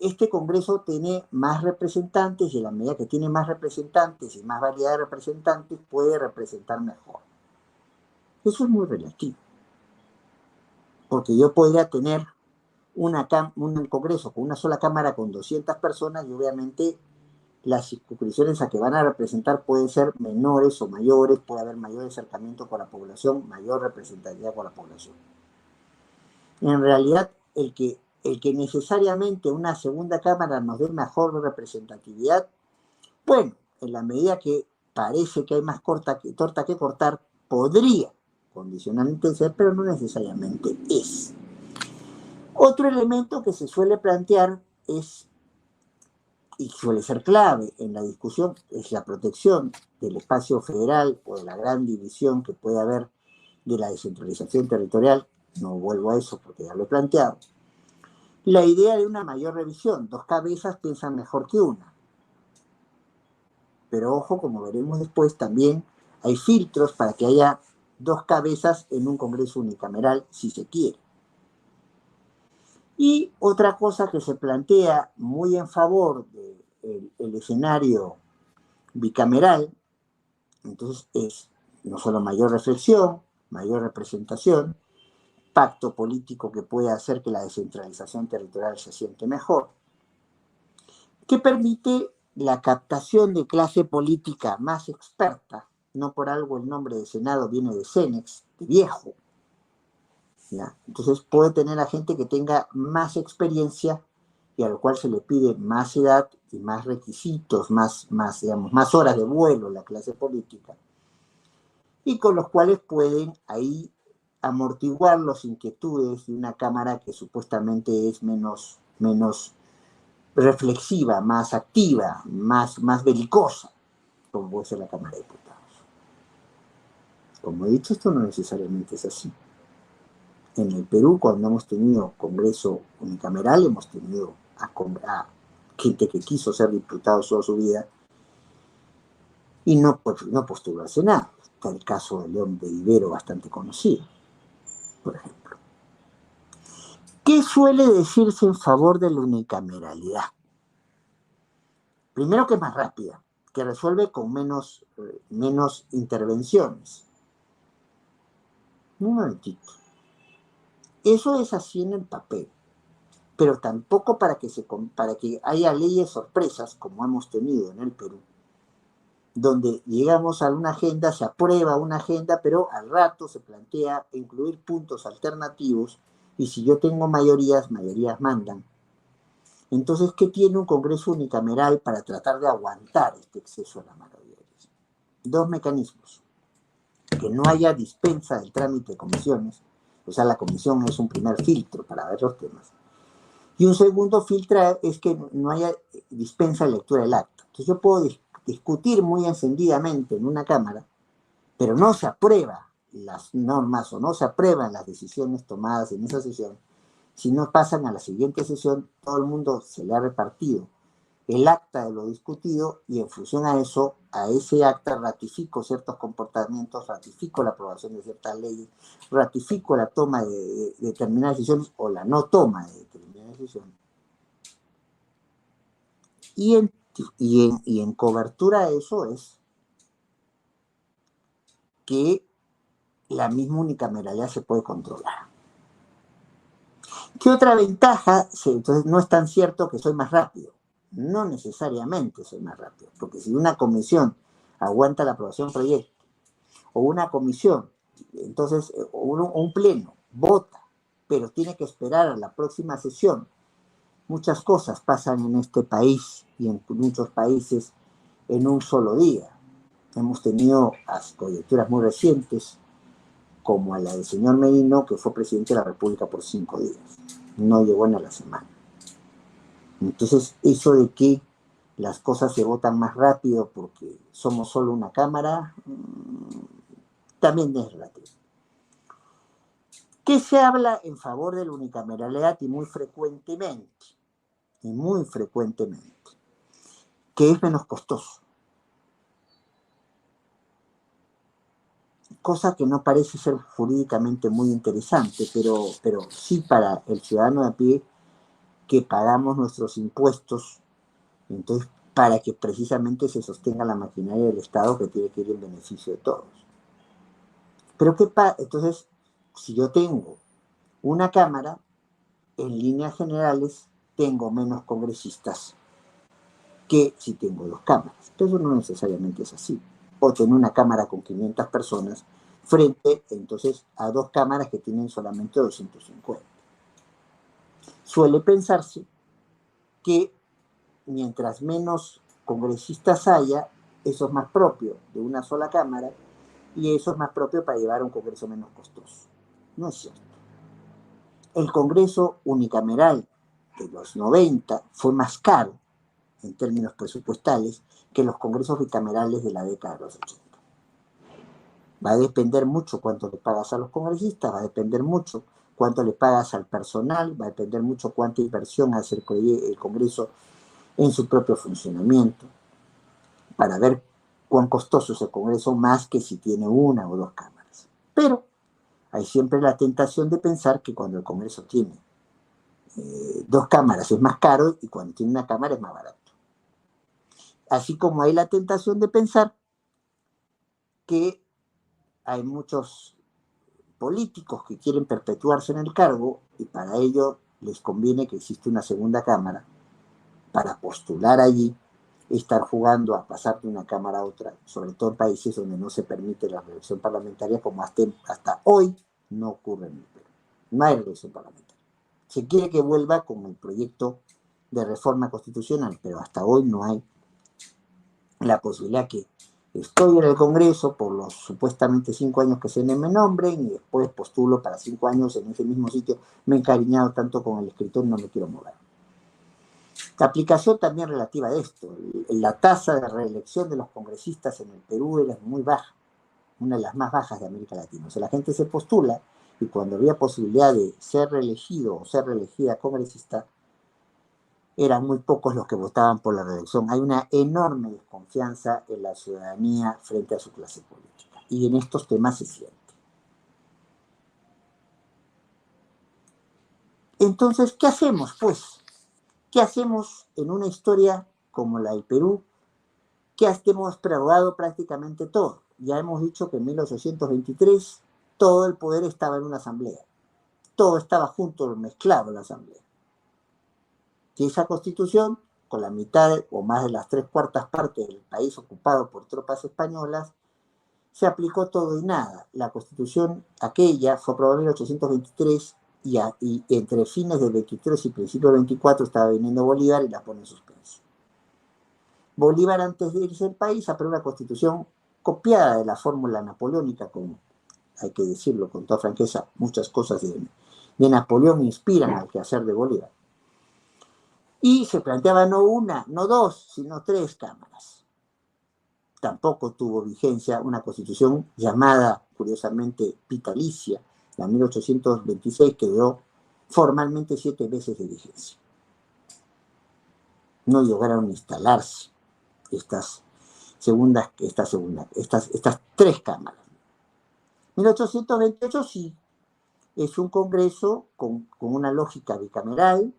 Speaker 2: este Congreso tiene más representantes y en la medida que tiene más representantes y más variedad de representantes puede representar mejor. Eso es muy relativo, porque yo podría tener un Congreso con una sola Cámara con 200 personas y obviamente las circunscripciones a que van a representar pueden ser menores o mayores, puede haber mayor acercamiento con la población, mayor representatividad con la población. En realidad, el que necesariamente una segunda Cámara nos dé mejor representatividad, bueno, en la medida que parece que hay más torta que cortar, podría condicionalmente ser, pero no necesariamente es. Otro elemento que se suele plantear es, y suele ser clave en la discusión, es la protección del espacio federal o de la gran división que puede haber de la descentralización territorial. No vuelvo a eso porque ya lo he planteado. La idea de una mayor revisión, 2 cabezas piensan mejor que una. Pero ojo, como veremos después, también hay filtros para que haya 2 cabezas en un Congreso unicameral, si se quiere. Y otra cosa que se plantea muy en favor del escenario bicameral, entonces es no solo mayor reflexión, mayor representación, pacto político que puede hacer que la descentralización territorial se siente mejor, que permite la captación de clase política más experta. No por algo el nombre de Senado viene de Cenex, de viejo. ¿Ya? Entonces puede tener a gente que tenga más experiencia y a lo cual se le pide más edad y más requisitos, digamos, más horas de vuelo la clase política, y con los cuales pueden ahí amortiguar las inquietudes de una Cámara que supuestamente es menos reflexiva, más activa, más belicosa, como puede ser la Cámara de Diputados. Como he dicho, esto no necesariamente es así. En el Perú, cuando hemos tenido Congreso unicameral, hemos tenido a gente que quiso ser diputado toda su vida y no postuló al Senado. Está el caso de León de Ibero, bastante conocido, por ejemplo. ¿Qué suele decirse en favor de la unicameralidad? Primero, que es más rápida, que resuelve con menos intervenciones. Un momentito. Eso es así en el papel, pero tampoco para que haya leyes sorpresas, como hemos tenido en el Perú, donde llegamos a una agenda, se aprueba una agenda, pero al rato se plantea incluir puntos alternativos, y si yo tengo mayorías mandan. Entonces, ¿qué tiene un Congreso unicameral para tratar de aguantar este exceso de la mano de obra? 2 mecanismos: que no haya dispensa del trámite de comisiones, o sea, la comisión es un primer filtro para ver los temas, y un segundo filtro es que no haya dispensa de lectura del acta. Entonces yo puedo discutir muy encendidamente en una Cámara, pero no se aprueban las normas o no se aprueban las decisiones tomadas en esa sesión. Si no pasan a la siguiente sesión, todo el mundo se le ha repartido el acta de lo discutido y en función a eso, a ese acta ratifico ciertos comportamientos, ratifico la aprobación de ciertas leyes, ratifico la toma de determinadas decisiones o la no toma de determinadas decisiones. Y en cobertura a eso es que la misma unicameralidad se puede controlar. ¿Qué otra ventaja? Entonces no es tan cierto que soy más rápido. No necesariamente soy más rápido, porque si una comisión aguanta la aprobación del proyecto, o una comisión, entonces, o un pleno, vota, pero tiene que esperar a la próxima sesión. Muchas cosas pasan en este país y en muchos países en un solo día. Hemos tenido coyunturas muy recientes, como a la del señor Merino, que fue presidente de la República por 5 días. No llegó ni a la semana. Entonces, eso de que las cosas se votan más rápido porque somos solo una Cámara, también es relativo. ¿Qué se habla en favor de la unicameralidad? Y muy frecuentemente, que es menos costoso. Cosa que no parece ser jurídicamente muy interesante, pero sí para el ciudadano de a pie, que pagamos nuestros impuestos, entonces para que precisamente se sostenga la maquinaria del Estado, que tiene que ir en beneficio de todos. Pero entonces, si yo tengo una Cámara, en líneas generales tengo menos congresistas que si tengo 2 cámaras. Pero eso no necesariamente es así. O tener una Cámara con 500 personas frente entonces a 2 cámaras que tienen solamente 250. Suele pensarse que mientras menos congresistas haya, eso es más propio de una sola Cámara, y eso es más propio para llevar a un Congreso menos costoso. No es cierto. El Congreso unicameral de los 90 fue más caro en términos presupuestales que los congresos bicamerales de la década de los 80. Va a depender mucho cuánto le pagas a los congresistas, va a depender mucho cuánto le pagas al personal, va a depender mucho cuánta inversión hace el Congreso en su propio funcionamiento, para ver cuán costoso es el Congreso, más que si tiene una o dos cámaras. Pero hay siempre la tentación de pensar que cuando el Congreso tiene dos cámaras es más caro y cuando tiene una cámara es más barato. Así como hay la tentación de pensar que hay muchos políticos que quieren perpetuarse en el cargo y para ello les conviene que exista una segunda cámara para postular allí, estar jugando a pasar de una cámara a otra, sobre todo en países donde no se permite la reelección parlamentaria, como hasta hoy no ocurre en el Perú. No hay reelección parlamentaria. Se quiere que vuelva con el proyecto de reforma constitucional, pero hasta hoy no hay la posibilidad que estoy en el Congreso por los supuestamente 5 años que se me nombren y después postulo para 5 años en ese mismo sitio. Me he encariñado tanto con el escritor y no me quiero mover. La aplicación también relativa a esto. La tasa de reelección de los congresistas en el Perú era muy baja, una de las más bajas de América Latina. O sea, la gente se postula y cuando había posibilidad de ser reelegido o ser reelegida congresista, eran muy pocos los que votaban por la reelección. Hay una enorme desconfianza en la ciudadanía frente a su clase política. Y en estos temas se siente. Entonces, ¿qué hacemos, pues? ¿Qué hacemos en una historia como la del Perú? Que hemos prorrogado prácticamente todo. Ya hemos dicho que en 1823 todo el poder estaba en una asamblea. Todo estaba junto, mezclado en la asamblea. Que esa constitución, con la mitad o más de las 3/4 partes del país ocupado por tropas españolas, se aplicó todo y nada. La constitución aquella fue aprobada en 1823 y entre fines del 23 y principios del 24 estaba viniendo Bolívar y la pone en suspenso. Bolívar, antes de irse del país, aprobó una constitución copiada de la fórmula napoleónica, como hay que decirlo con toda franqueza, muchas cosas de Napoleón inspiran al quehacer de Bolívar. Y se planteaba no una, no dos, sino 3 cámaras. Tampoco tuvo vigencia una constitución llamada, curiosamente, vitalicia, la 1826, que duró formalmente 7 meses de vigencia. No lograron instalarse estas 3 cámaras. 1828 sí, es un congreso con una lógica bicameral,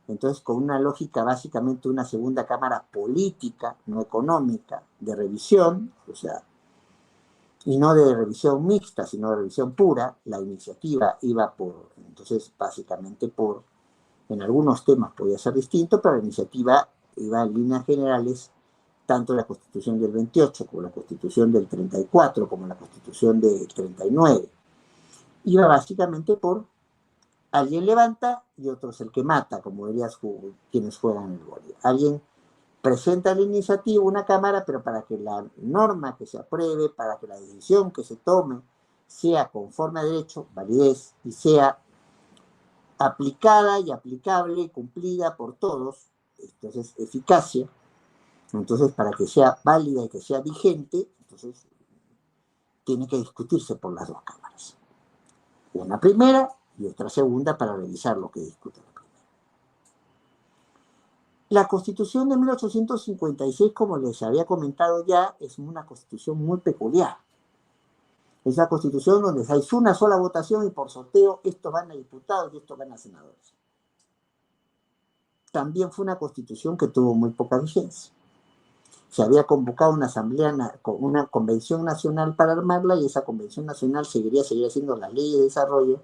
Speaker 2: entonces con una lógica básicamente una segunda cámara política, no económica, de revisión, o sea, y no de revisión mixta, sino de revisión pura. La iniciativa iba entonces básicamente en algunos temas podía ser distinto, pero la iniciativa iba en líneas generales, tanto la Constitución del 28 como la Constitución del 34, como la Constitución del 39. Iba básicamente por alguien levanta y otro es el que mata, como dirías quienes juegan el gol. Alguien presenta la iniciativa, una cámara, pero para que la norma que se apruebe, para que la decisión que se tome sea conforme a derecho, validez, y sea aplicada y aplicable y cumplida por todos, entonces eficacia. Entonces, para que sea válida y que sea vigente, entonces tiene que discutirse por las 2 cámaras. Una primera y otra segunda para revisar lo que discute la primera. La Constitución de 1856, como les había comentado ya, es una constitución muy peculiar. Es la constitución donde hay una sola votación y por sorteo estos van a diputados y estos van a senadores. También fue una constitución que tuvo muy poca vigencia. Se había convocado una asamblea, una convención nacional para armarla y esa convención nacional seguiría haciendo las leyes de desarrollo.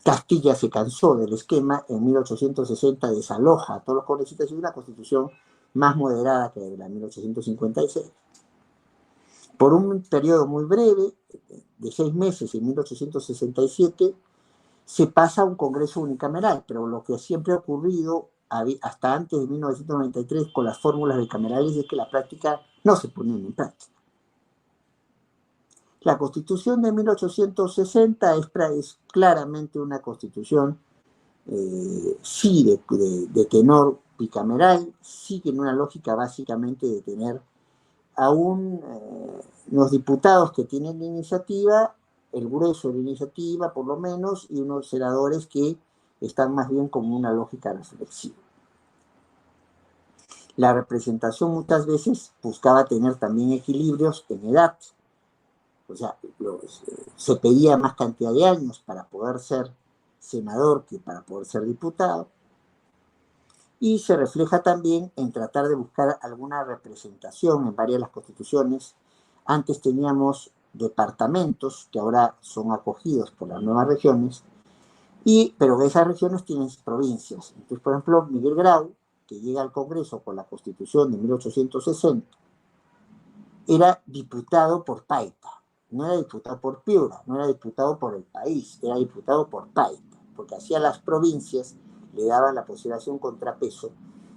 Speaker 2: Castilla se cansó del esquema, en 1860 desaloja a todos los congresistas y una constitución más moderada que la de 1856. Por un periodo muy breve, de 6 meses, en 1867, se pasa a un congreso unicameral, pero lo que siempre ha ocurrido hasta antes de 1993 con las fórmulas bicamerales es que la práctica no se ponen en práctica. La Constitución de 1860 es claramente una constitución, sí, de tenor bicameral, sí que en una lógica básicamente de tener aún los diputados que tienen la iniciativa, el grueso de la iniciativa por lo menos, y unos senadores que están más bien como una lógica reflexiva. La representación muchas veces buscaba tener también equilibrios en edad. O sea, se pedía más cantidad de años para poder ser senador que para poder ser diputado. Y se refleja también en tratar de buscar alguna representación en varias de las constituciones. Antes teníamos departamentos que ahora son acogidos por las nuevas regiones, pero esas regiones tienen provincias. Entonces, por ejemplo, Miguel Grau, que llega al Congreso con la Constitución de 1860, era diputado por Paita, no era diputado por Piura, no era diputado por el país, era diputado por Paita, porque hacía las provincias, le daban la posibilidad de hacer un contrapeso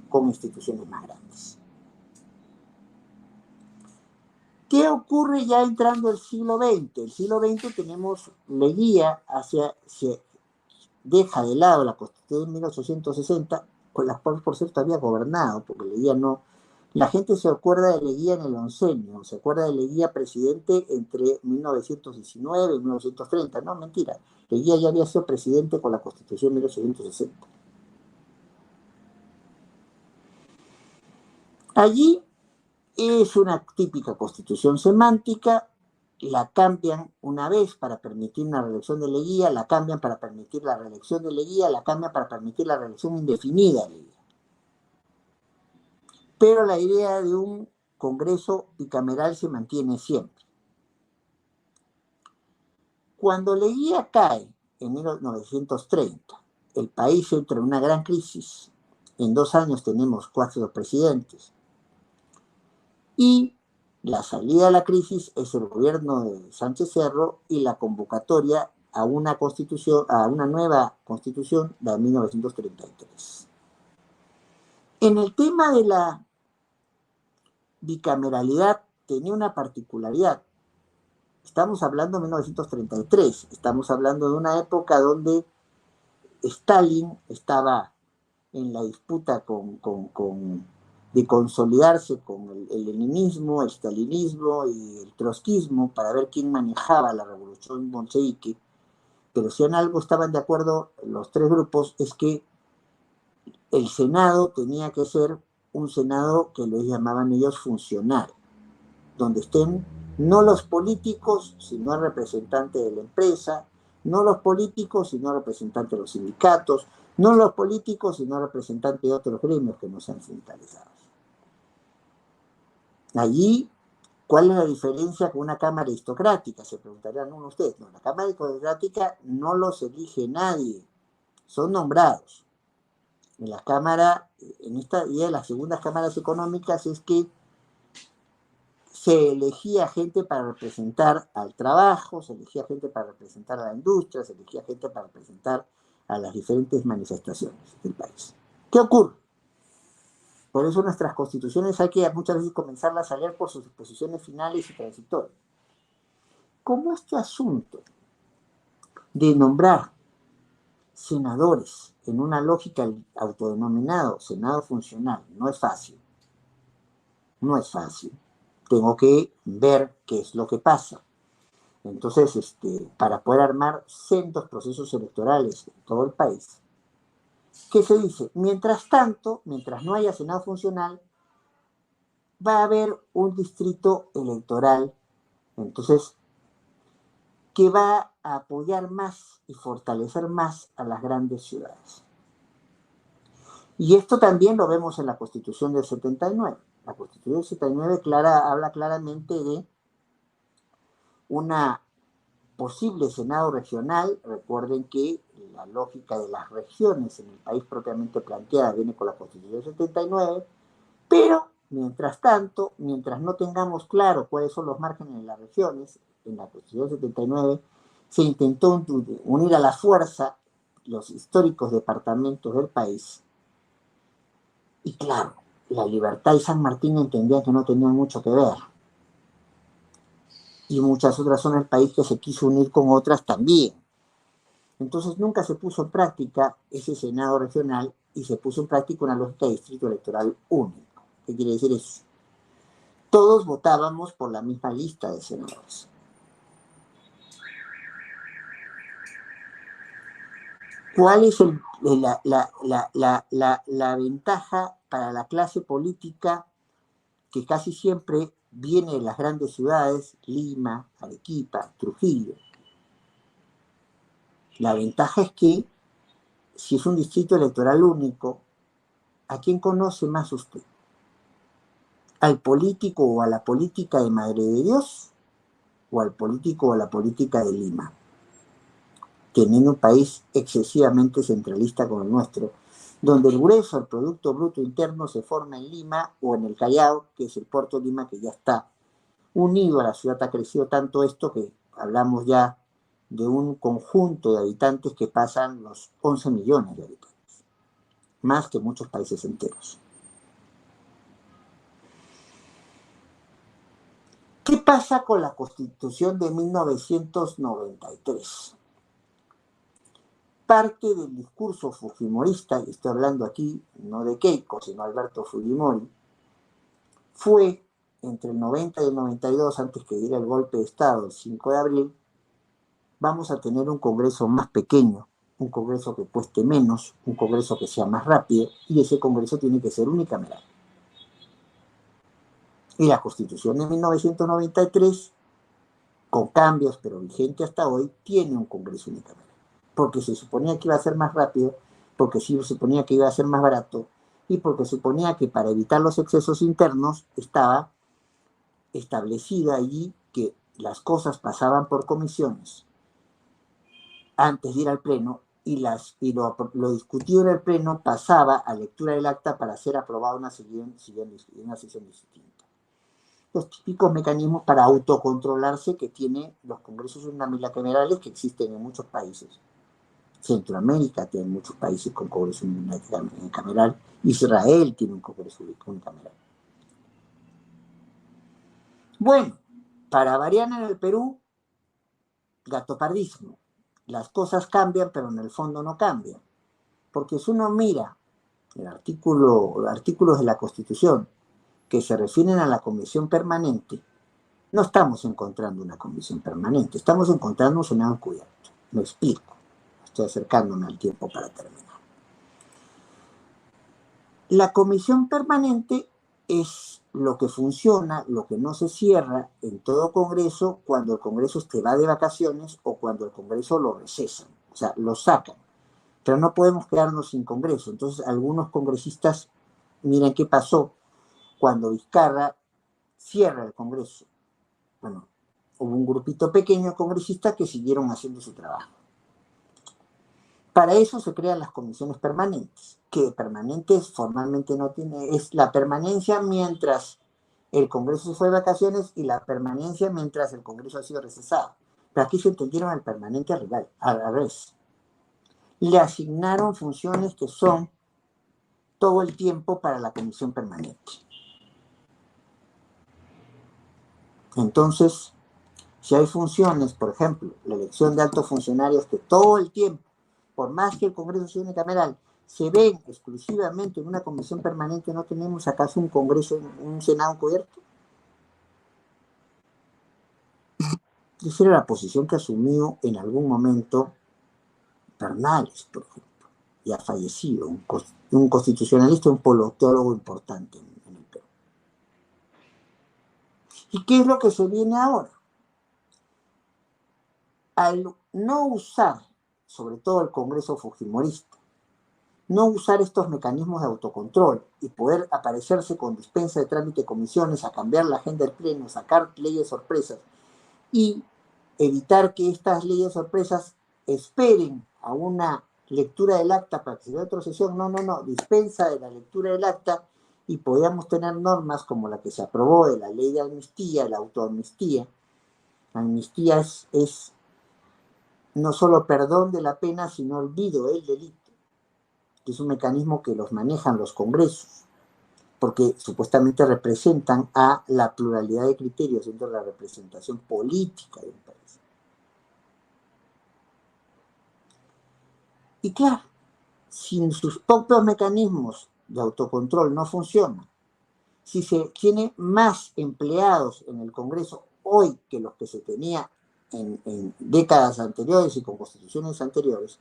Speaker 2: con instituciones más grandes. ¿Qué ocurre ya entrando el siglo XX? El siglo XX tenemos Leguía se deja de lado la Constitución de 1860, con las cuales por cierto había gobernado, porque Leguía no. La gente se acuerda de Leguía en el oncenio, se acuerda de Leguía presidente entre 1919 y 1930. No, mentira. Leguía ya había sido presidente con la Constitución de 1860. Allí es una típica constitución semántica, la cambian una vez para permitir una reelección de Leguía, la cambian para permitir la reelección de Leguía, la cambian para permitir la reelección indefinida de Leguía. Pero la idea de un Congreso bicameral se mantiene siempre. Cuando Leguía cae en 1930, el país entra en una gran crisis. En 2 años tenemos 4 presidentes. Y la salida de la crisis es el gobierno de Sánchez Cerro y la convocatoria a una constitución, a una nueva constitución de 1933. En el tema de la bicameralidad tenía una particularidad. Estamos hablando de 1933, estamos hablando de una época donde Stalin estaba en la disputa de consolidarse con el leninismo, el stalinismo y el trotskismo para ver quién manejaba la revolución bolchevique. Pero si en algo estaban de acuerdo los 3 grupos es que el Senado tenía que ser un Senado que les llamaban ellos funcional, donde estén no los políticos, sino el representante de la empresa, no los políticos, sino el representante de los sindicatos, no los políticos, sino el representante de otros gremios que no sean sindicalizados. Allí, ¿cuál es la diferencia con una cámara aristocrática? Se preguntarían ustedes. No, la cámara aristocrática no los elige nadie, son nombrados. En la cámara, en esta idea de las segundas cámaras económicas es que se elegía gente para representar al trabajo, se elegía gente para representar a la industria, se elegía gente para representar a las diferentes manifestaciones del país. ¿Qué ocurre? Por eso nuestras constituciones hay que muchas veces comenzarlas a leer por sus disposiciones finales y transitorias. Como este asunto de nombrar senadores en una lógica autodenominado Senado funcional no es fácil, no es fácil. Tengo que ver qué es lo que pasa. Entonces, para poder armar sendos procesos electorales en todo el país, ¿qué se dice? Mientras tanto, mientras no haya Senado funcional, va a haber un distrito electoral, entonces, que va a apoyar más y fortalecer más a las grandes ciudades. Y esto también lo vemos en la Constitución del 79. La Constitución del 79 habla claramente de una posible Senado regional. Recuerden que la lógica de las regiones en el país propiamente planteada viene con la Constitución del 79, pero mientras tanto, mientras no tengamos claro cuáles son los márgenes de las regiones, en la Constitución del 79 se intentó unir a la fuerza los históricos departamentos del país. Y claro, La Libertad y San Martín entendían que no tenían mucho que ver. y muchas otras zonas del país que se quiso unir con otras también. Entonces nunca se puso en práctica ese Senado regional y se puso en práctica una lógica de distrito electoral único. ¿Qué quiere decir eso? Todos votábamos por la misma lista de senadores. ¿Cuál es la ventaja para la clase política que casi siempre viene de las grandes ciudades, Lima, Arequipa, Trujillo? La ventaja es que si es un distrito electoral único, ¿a quién conoce más usted? ¿Al político o a la política de Madre de Dios? ¿O al político o a la política de Lima? Teniendo un país excesivamente centralista como el nuestro, donde el grueso del Producto Bruto Interno se forma en Lima o en el Callao, que es el puerto de Lima, que ya está unido a la ciudad. Ha crecido tanto esto que hablamos ya de un conjunto de habitantes que pasan los 11 millones de habitantes, más que muchos países enteros. ¿Qué pasa con la Constitución de 1993? Parte del discurso fujimorista, y estoy hablando aquí no de Keiko, sino Alberto Fujimori, fue entre el 90 y el 92, antes que diera el golpe de Estado el 5 de abril, vamos a tener un Congreso más pequeño, un Congreso que cueste menos, un Congreso que sea más rápido, y ese Congreso tiene que ser unicameral. Y la Constitución de 1993, con cambios, pero vigente hasta hoy, tiene un Congreso unicameral. Porque se suponía que iba a ser más rápido, porque se suponía que iba a ser más barato, y porque suponía que para evitar los excesos internos estaba establecido allí que las cosas pasaban por comisiones antes de ir al Pleno, y lo discutido en el Pleno pasaba a lectura del acta para ser aprobado en una sesión distinta. Los típicos mecanismos para autocontrolarse que tienen los congresos unicamerales que existen en muchos países. Centroamérica tiene muchos países con congreso unicameral. Israel tiene un congreso unicameral. Bueno, para variar en el Perú, gatopardismo. Las cosas cambian, pero en el fondo no cambian. Porque si uno mira artículos de la Constitución que se refieren a la comisión permanente, no estamos encontrando una comisión permanente, estamos encontrando un Senado encubierto. Me explico. Estoy acercándome al tiempo para terminar. La comisión permanente es lo que funciona, lo que no se cierra en todo Congreso cuando el Congreso se va de vacaciones o cuando el Congreso lo recesan, o sea, lo sacan. Pero no podemos quedarnos sin Congreso. Entonces, algunos congresistas, miren qué pasó cuando Vizcarra cierra el Congreso. Bueno, hubo un grupito pequeño de congresistas que siguieron haciendo su trabajo. Para eso se crean las comisiones permanentes, que permanentes formalmente no tiene, es la permanencia mientras el Congreso se fue de vacaciones y la permanencia mientras el Congreso ha sido recesado. Pero aquí se entendieron al permanente al revés. Le asignaron funciones que son todo el tiempo para la comisión permanente. Entonces, si hay funciones, por ejemplo, la elección de altos funcionarios que todo el tiempo, por más que el Congreso sea unicameral, se ven exclusivamente en una comisión permanente, ¿no tenemos acaso un Congreso, un Senado encubierto? Esa era la posición que asumió en algún momento Bernales, por ejemplo, y ha fallecido, un constitucionalista, un politólogo importante en el Perú. ¿Y qué es lo que se viene ahora? Al no usar, sobre todo el Congreso fujimorista, no usar estos mecanismos de autocontrol y poder aparecerse con dispensa de trámite de comisiones, a cambiar la agenda del Pleno, sacar leyes sorpresas y evitar que estas leyes sorpresas esperen a una lectura del acta para que se vea otra sesión. No, dispensa de la lectura del acta y podíamos tener normas como la que se aprobó de la ley de amnistía, la autoamnistía. La amnistía es no solo perdón de la pena, sino olvido del delito, que es un mecanismo que los manejan los congresos. porque supuestamente representan a la pluralidad de criterios dentro de la representación política de un país. Y claro, si sus propios mecanismos de autocontrol no funcionan, si se tiene más empleados en el Congreso hoy que los que se tenía en décadas anteriores y con constituciones anteriores,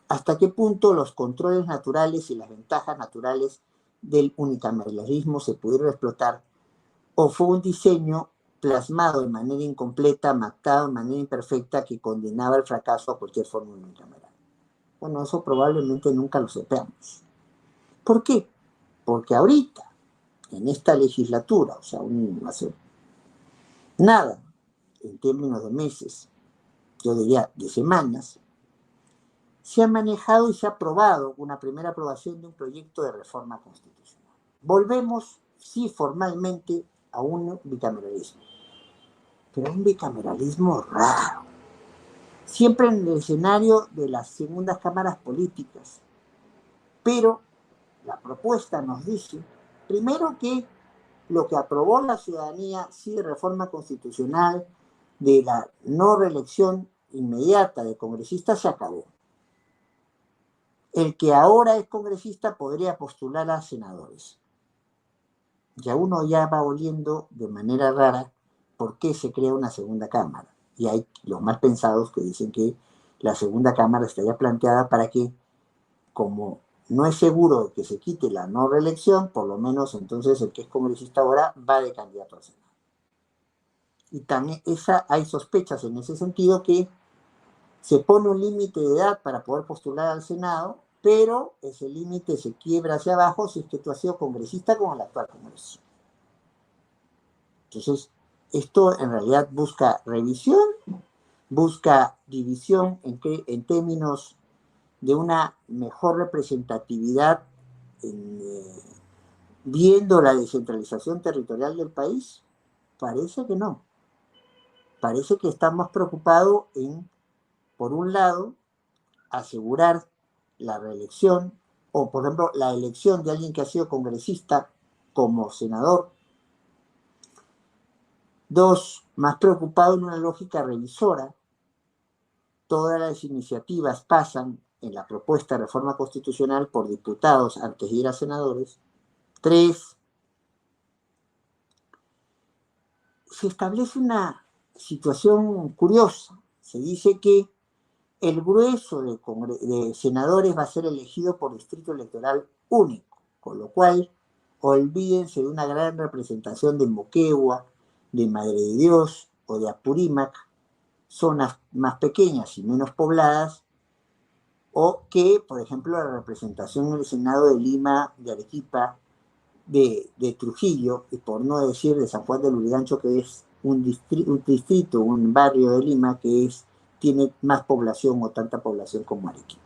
Speaker 2: ¿hasta qué punto los controles naturales y las ventajas naturales del unicameralismo se pudieron explotar? ¿O fue un diseño plasmado de manera incompleta, matado de manera imperfecta, que condenaba el fracaso a cualquier forma unicameral? Bueno, eso probablemente nunca lo sepamos. ¿Por qué? Porque ahorita, en esta legislatura, o sea, hace nada, en términos de meses, yo diría de semanas, se ha manejado y se ha aprobado una primera aprobación de un proyecto de reforma constitucional. Volvemos, sí, formalmente a un bicameralismo, pero un bicameralismo raro, siempre en el escenario de las segundas cámaras políticas. Pero la propuesta nos dice, primero, que lo que aprobó la ciudadanía, sí, de reforma constitucional, de la no reelección inmediata de congresistas, se acabó. El que ahora es congresista podría postular a senadores. Ya uno ya va oliendo de manera rara por qué se crea una segunda cámara. Y hay los más pensados que dicen que la segunda cámara estaría planteada para que, como no es seguro que se quite la no reelección, por lo menos entonces el que es congresista ahora va de candidato al Senado. Y también hay sospechas en ese sentido, que se pone un límite de edad para poder postular al Senado, pero ese límite se quiebra hacia abajo si es que tú has sido congresista con el actual Congreso. Entonces, esto en realidad busca revisión, busca división en términos de una mejor representatividad, viendo la descentralización territorial del país. Parece que no. Parece que estamos preocupados en, por un lado, asegurar la reelección, o por ejemplo la elección de alguien que ha sido congresista como senador. Dos, más preocupado en una lógica revisora. Todas las iniciativas pasan en la propuesta de reforma constitucional por diputados antes de ir a senadores. Tres, se establece una situación curiosa. Se dice que el grueso de senadores va a ser elegido por distrito electoral único, con lo cual olvídense de una gran representación de Moquegua, de Madre de Dios o de Apurímac, zonas más pequeñas y menos pobladas, o que, por ejemplo, la representación en el Senado de Lima, de Arequipa, de Trujillo, y por no decir de San Juan del Lurigancho, que es un distrito, un barrio de Lima que tiene más población o tanta población como Arequipa.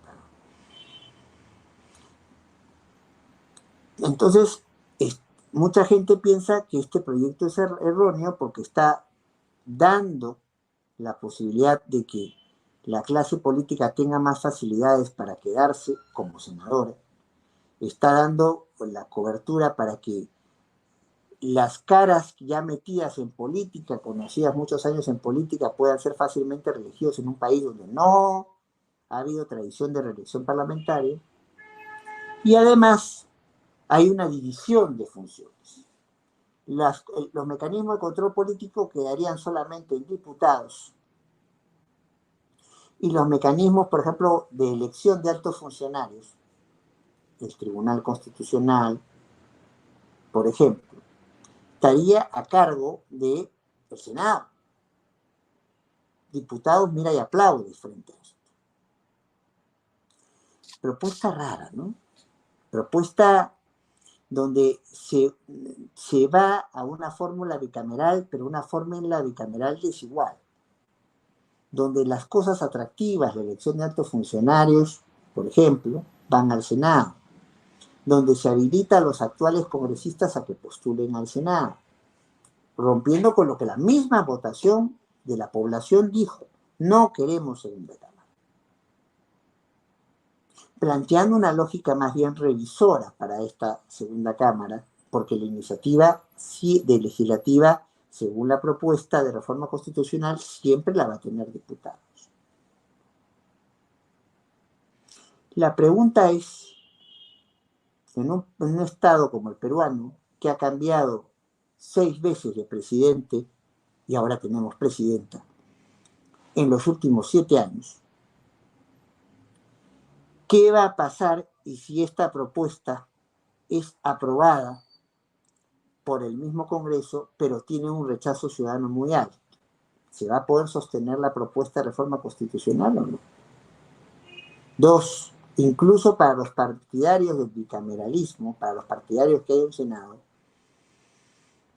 Speaker 2: Entonces, mucha gente piensa que este proyecto es erróneo porque está dando la posibilidad de que la clase política tenga más facilidades para quedarse como senadora, está dando la cobertura para que las caras ya metidas en política, conocidas muchos años en política, puedan ser fácilmente reelegidos en un país donde no ha habido tradición de reelección parlamentaria. Y además hay una división de funciones. Los mecanismos de control político quedarían solamente en diputados, y los mecanismos, por ejemplo, de elección de altos funcionarios, el Tribunal Constitucional, por ejemplo, estaría a cargo del Senado. Diputados mira y aplaude frente a esto. Propuesta rara, ¿no? Propuesta donde se va a una fórmula bicameral, pero una fórmula bicameral desigual, donde las cosas atractivas, la elección de altos funcionarios, por ejemplo, van al Senado, donde se habilita a los actuales congresistas a que postulen al Senado, rompiendo con lo que la misma votación de la población dijo: no queremos segunda cámara. Planteando una lógica más bien revisora para esta segunda cámara, porque la iniciativa de legislativa, según la propuesta de reforma constitucional, siempre la va a tener diputados. La pregunta es, en un estado como el peruano, que ha cambiado 6 veces de presidente y ahora tenemos presidenta, en los últimos 7 años, ¿qué va a pasar y si esta propuesta es aprobada por el mismo Congreso, pero tiene un rechazo ciudadano muy alto? ¿Se va a poder sostener la propuesta de reforma constitucional o no? 2, incluso para los partidarios del bicameralismo, para los partidarios que hay en el Senado,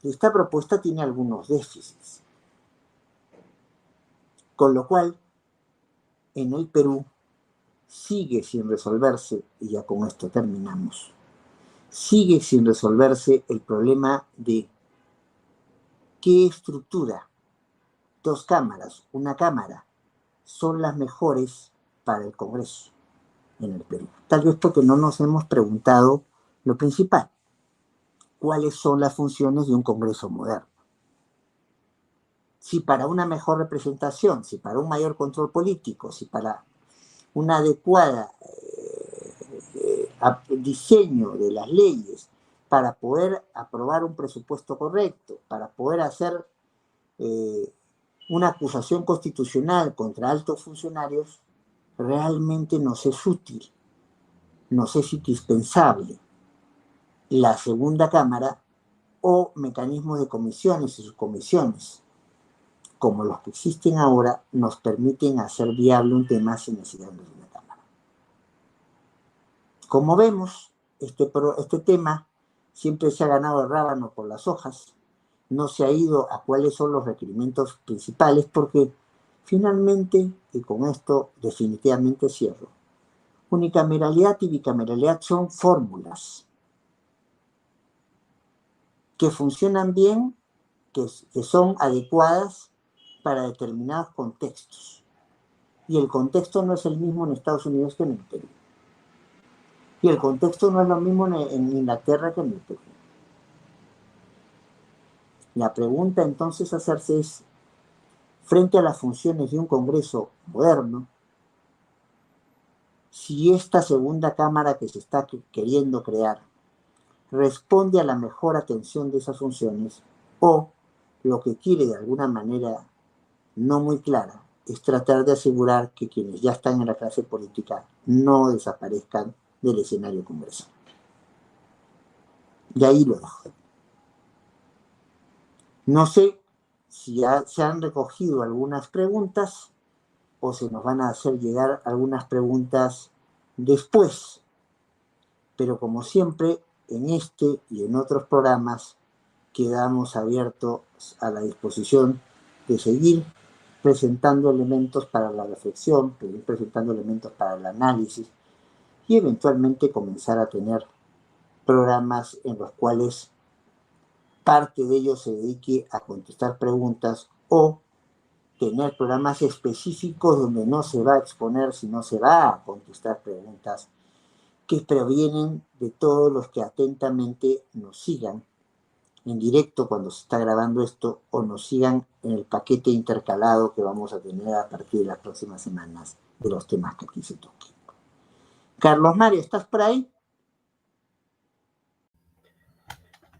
Speaker 2: esta propuesta tiene algunos déficits. Con lo cual, en el Perú sigue sin resolverse, y ya con esto terminamos, sigue sin resolverse el problema de qué estructura, 2 cámaras, una cámara, son las mejores para el Congreso en el Perú. Tal vez porque no nos hemos preguntado lo principal, cuáles son las funciones de un Congreso moderno. Si para una mejor representación, si para un mayor control político, si para una adecuada diseño de las leyes, para poder aprobar un presupuesto correcto, para poder hacer una acusación constitucional contra altos funcionarios, realmente nos es útil, nos es indispensable la segunda cámara o mecanismos de comisiones y subcomisiones, como los que existen ahora, nos permiten hacer viable un tema sin necesidad de una cámara. Como vemos, este tema siempre se ha ganado el rábano por las hojas, no se ha ido a cuáles son los requerimientos principales, porque finalmente, y con esto definitivamente cierro, unicameralidad y bicameralidad son fórmulas que funcionan bien, que son adecuadas para determinados contextos. Y el contexto no es el mismo en Estados Unidos que en el Perú. Y el contexto no es lo mismo en Inglaterra que en el Perú. La pregunta entonces a hacerse es, frente a las funciones de un Congreso moderno, si esta segunda cámara que se está queriendo crear responde a la mejor atención de esas funciones, o lo que quiere de alguna manera no muy clara es tratar de asegurar que quienes ya están en la clase política no desaparezcan del escenario congresal. Y ahí lo dejo. No sé si ya se han recogido algunas preguntas o se nos van a hacer llegar algunas preguntas después. Pero como siempre, en este y en otros programas quedamos abiertos a la disposición de seguir presentando elementos para la reflexión, seguir presentando elementos para el análisis y eventualmente comenzar a tener programas en los cuales parte de ellos se dedique a contestar preguntas o tener programas específicos donde no se va a exponer, sino se va a contestar preguntas que provienen de todos los que atentamente nos sigan en directo cuando se está grabando esto o nos sigan en el paquete intercalado que vamos a tener a partir de las próximas semanas de los temas que aquí se toquen. Carlos Mario, ¿estás por ahí?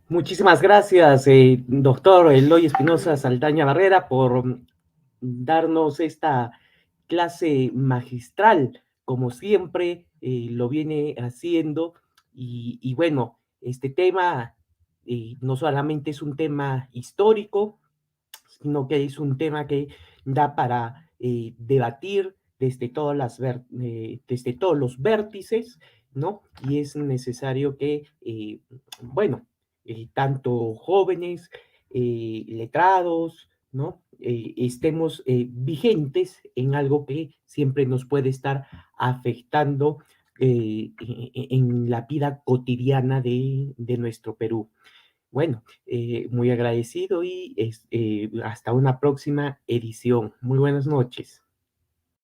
Speaker 1: Muchísimas gracias, doctor Eloy Espinosa Saldaña Barrera, por darnos esta clase magistral, como siempre lo viene haciendo. Y bueno, este tema no solamente es un tema histórico, sino que es un tema que da para debatir desde desde todos los vértices, ¿no? Y es necesario que, bueno, tanto jóvenes, letrados, ¿no? Estemos vigentes en algo que siempre nos puede estar afectando en la vida cotidiana de nuestro Perú. Bueno, muy agradecido y hasta una próxima edición. Muy buenas noches.